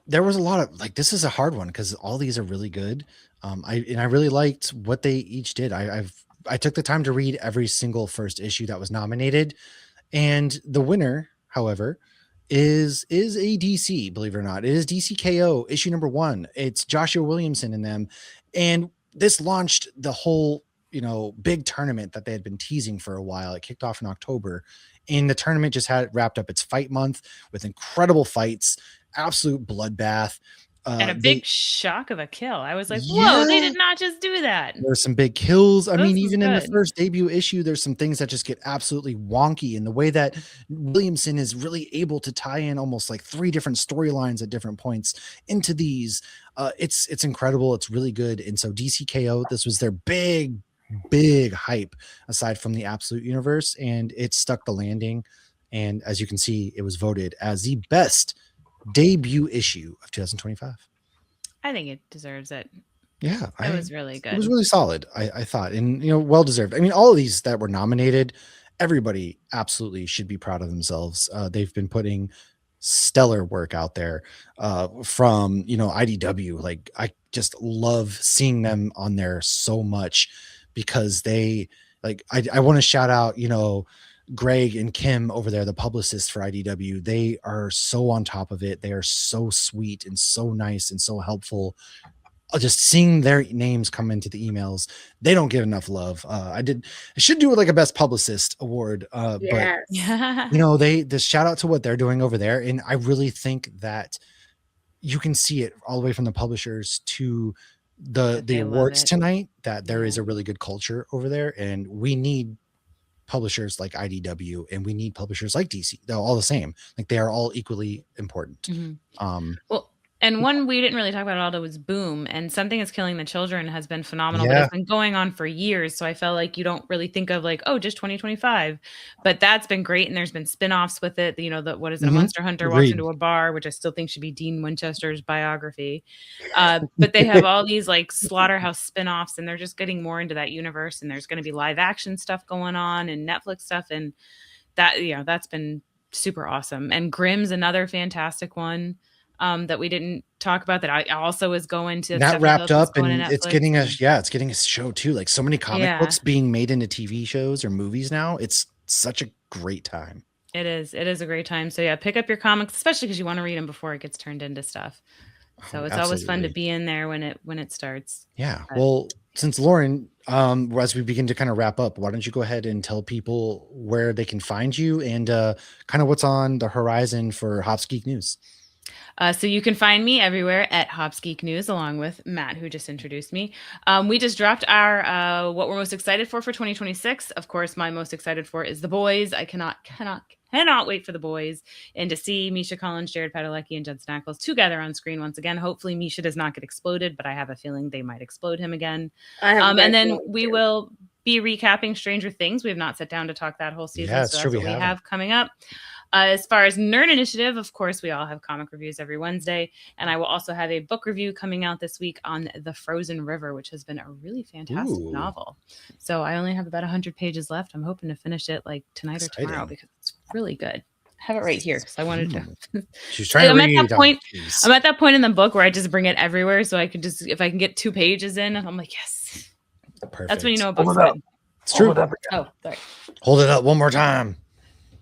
there was a lot of like, this is a hard one because all these are really good. I really liked what they each did. I took the time to read every single first issue that was nominated, and the winner, however, is a DC, believe it or not. It is DCKO issue #1. It's Joshua Williamson in them, and this launched the whole, you know, big tournament that they had been teasing for a while. It kicked off in October, and the tournament just had wrapped up its fight month with incredible fights, absolute bloodbath. And a big shock of a kill. I was like, whoa, they did not just do that. There's some big kills. I mean, even in the first debut issue, there's some things that just get absolutely wonky in the way that Williamson is really able to tie in almost like 3 different storylines at different points into these. It's incredible. It's really good. And so DCKO, this was their big hype aside from the Absolute Universe, and it stuck the landing. And as you can see, it was voted as the best debut issue of 2025. I think it deserves it. Yeah, it was really good. It was really solid, I thought, and you know, well deserved. I mean, all of these that were nominated, everybody absolutely should be proud of themselves. They've been putting stellar work out there from, you know, IDW. Like, I just love seeing them on there so much because they like. I want to shout out, you know, Greg and Kim over there, the publicists for IDW. They are so on top of it. They are so sweet and so nice and so helpful. Just seeing their names come into the emails, they don't get enough love. I should do like a best publicist award. But you know, this shout out to what they're doing over there. And I really think that you can see it all the way from the publishers to the awards tonight, that there is a really good culture over there. And we need publishers like IDW and we need publishers like DC. They're all the same. Like, they are all equally important. Well, and one we didn't really talk about at all, that was Boom, and Something Is Killing the Children has been phenomenal, but it's been going on for years. So I felt like you don't really think of like, oh, just 2025, but that's been great. And there's been spin-offs with it. You know, what is it? Monster Hunter Walks Into a Bar, which I still think should be Dean Winchester's biography. But they have all these like Slaughterhouse spin-offs, and they're just getting more into that universe. And there's going to be live action stuff going on and Netflix stuff. And that, you know, that's been super awesome. And Grimm's another fantastic one. That we didn't talk about that I also is going to that wrapped up, and it's getting a show too. Like, so many comic books being made into TV shows or movies now. It's such a great time. It is a great time. So yeah, pick up your comics, especially because you want to read them before it gets turned into stuff. So Oh, it's always fun to absolutely. be in there when it starts. Yeah. But Well, since Lauren, as we begin to kind of wrap up, why don't you go ahead and tell people where they can find you and kind of what's on the horizon for Hops Geek News? So you can find me everywhere at Hops Geek News, along with Matt, who just introduced me. We just dropped our what we're most excited for 2026. Of course, my most excited for is The Boys. I cannot wait for The Boys and to see Misha Collins, Jared Padalecki, and Jensen Ackles together on screen once again. Hopefully, Misha does not get exploded, but I have a feeling they might explode him again. I have And then we will be recapping Stranger Things. We have not sat down to talk that whole season, Yeah, so it's that's true. We what we haven't. have coming up. As far as Nerd Initiative, of course, we all have comic reviews every Wednesday. And I will also have a book review coming out this week on The Frozen River, which has been a really fantastic Ooh. novel. So I only have about 100 pages left. I'm hoping to finish it like tonight or tomorrow Exciting. because it's really good. I have it right here. So I wanted to. She's trying to I'm at read. that point. Jeez. I'm at that point in the book where I just bring it everywhere. So I could just, if I can get 2 pages in, I'm like, yes. Perfect. That's when you know a Hold book's it up. good. It's true. Hold it up again. Oh, sorry. Hold it up one more time.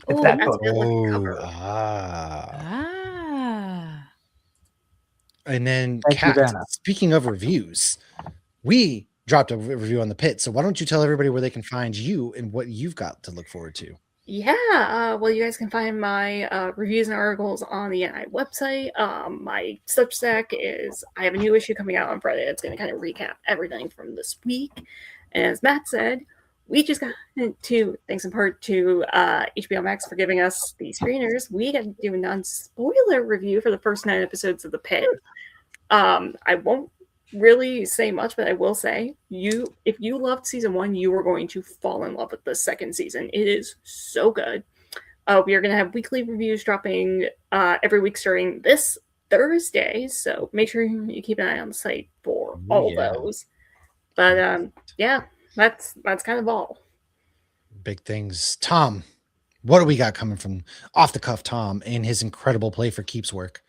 It's Ooh, that that's book. good looking Oh, cover. Ah. And then, Thank you, Kat, Vanna. speaking of reviews, we dropped a review on the Pit. So why don't you tell everybody where they can find you and what you've got to look forward to? Yeah, well, you guys can find my reviews and articles on the NI website. My Substack is, I have a new issue coming out on Friday. It's going to kind of recap everything from this week. And as Matt said, we just got into, thanks in part to HBO Max for giving us the screeners, we got to do a non-spoiler review for the first 9 episodes of The Pit. I won't really say much, but I will say, if you loved season 1, you are going to fall in love with the second season. It is so good. We are going to have weekly reviews dropping every week starting this Thursday, so make sure you keep an eye on the site for all those. But yeah, that's kind of all. Big things. Tom, what do we got coming from off the cuff Tom and his incredible Play for Keeps work?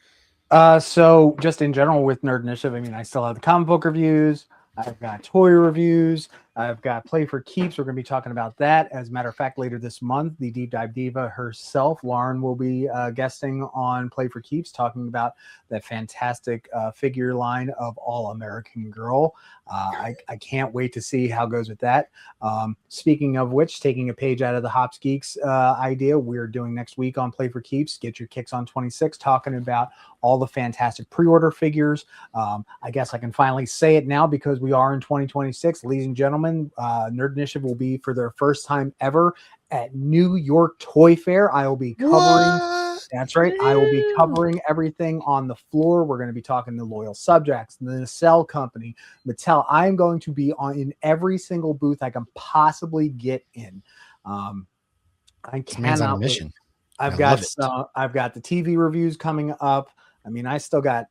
So just in general with Nerd Initiative, I mean, I still have the comic book reviews. I've got toy reviews. I've got Play for Keeps. We're going to be talking about that. As a matter of fact, later this month, the Deep Dive Diva herself, Lauren, will be guesting on Play for Keeps, talking about that fantastic figure line of All American Girl. I can't wait to see how it goes with that. Speaking of which, taking a page out of the Hops Geeks idea, we're doing next week on Play for Keeps, Get Your Kicks on 26, talking about all the fantastic pre-order figures. I guess I can finally say it now because we are in 2026. Ladies and gentlemen, Nerd Initiative will be for their first time ever at New York Toy Fair. I will be covering... That's right. I will be covering everything on the floor. We're going to be talking to Loyal Subjects, the Nacelle Company, Mattel. I'm going to be in every single booth I can possibly get in. I cannot wait. I've got the TV reviews coming up. I mean, I still got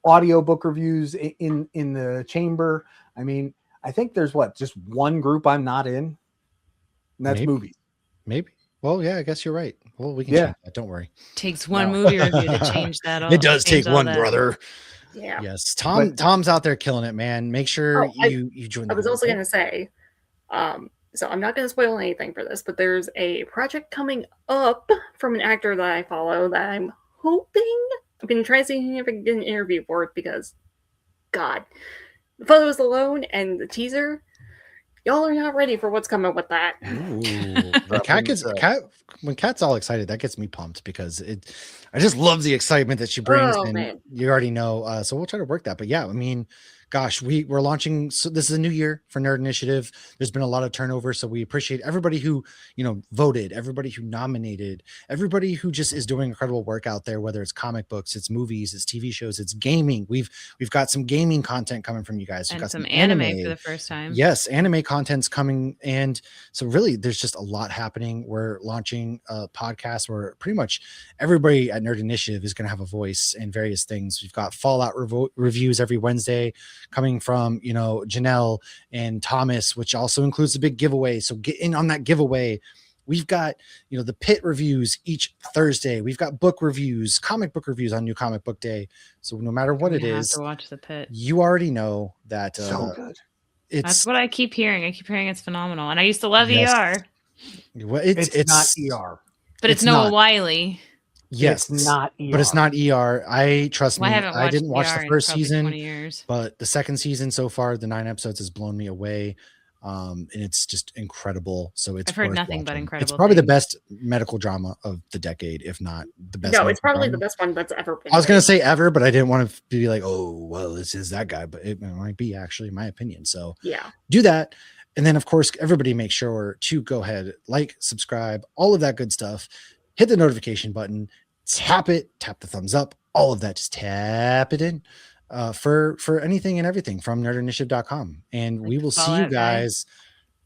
audiobook reviews in the chamber. I mean, I think there's just one group I'm not in, and that's movies. Maybe. Well, yeah, I guess you're right. Well, we can change that. Don't worry. Takes one movie review to change that. It does take one, brother. Yeah. Yes. Tom's out there killing it, man. Make sure you join. I was also going to say, so I'm not going to spoil anything for this, but there's a project coming up from an actor that I follow that I'm hoping, I'm going to try to see if I can get an interview for it because, God, the photos alone and the teaser, y'all are not ready for what's coming with that. When Kat's all excited, that gets me pumped because I just love the excitement that she brings. Man. You already know. So we'll try to work that. But yeah, I mean, gosh, we're launching. So this is a new year for Nerd Initiative. There's been a lot of turnover. So we appreciate everybody who, voted, everybody who nominated, everybody who just is doing incredible work out there, whether it's comic books, it's movies, it's TV shows, it's gaming. We've got some gaming content coming from you guys. We've got some anime for the first time. Yes, anime content's coming. And so really there's just a lot happening. We're launching a podcast where pretty much everybody at Nerd Initiative is going to have a voice in various things. We've got Fallout reviews every Wednesday coming from, Janelle and Thomas, which also includes the big giveaway. So get in on that giveaway. We've got, the Pit reviews each Thursday. We've got book reviews, comic book reviews on New Comic Book Day. So no matter what it is, to watch the Pit. You already know that so good. That's what I keep hearing. I keep hearing it's phenomenal. And I used to love ER. Well, it's not ER. But it's Noah Wiley. Yes, It's not but it's ER. not ER. I trust Well, me. I haven't I watched didn't watch ER the in first probably season, 20 years. but the second season so far, the 9 episodes has blown me away. And it's just incredible. So it's I've heard worth nothing but watching. incredible It's probably the things. best medical drama of the decade, if not the best. No, it's medical probably the drama. best one that's ever been. I was going made. to say ever, but I didn't want to be like, oh, well, this is that guy, but it might be actually my opinion. So Yeah. do that. And then, of course, everybody make sure to go ahead, like, subscribe, all of that good stuff. Hit the notification button, tap it, tap the thumbs up, all of that. Just tap it in for anything and everything from nerdinitiative.com. And we will see you guys.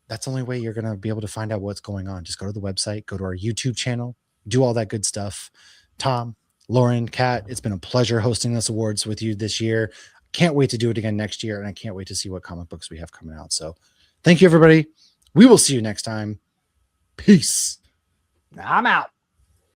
That's the only way you're going to be able to find out what's going on. Just go to the website, go to our YouTube channel, do all that good stuff. Tom, Lauren, Kat, it's been a pleasure hosting this awards with you this year. Can't wait to do it again next year. And I can't wait to see what comic books we have coming out. So thank you, everybody. We will see you next time. Peace. I'm out.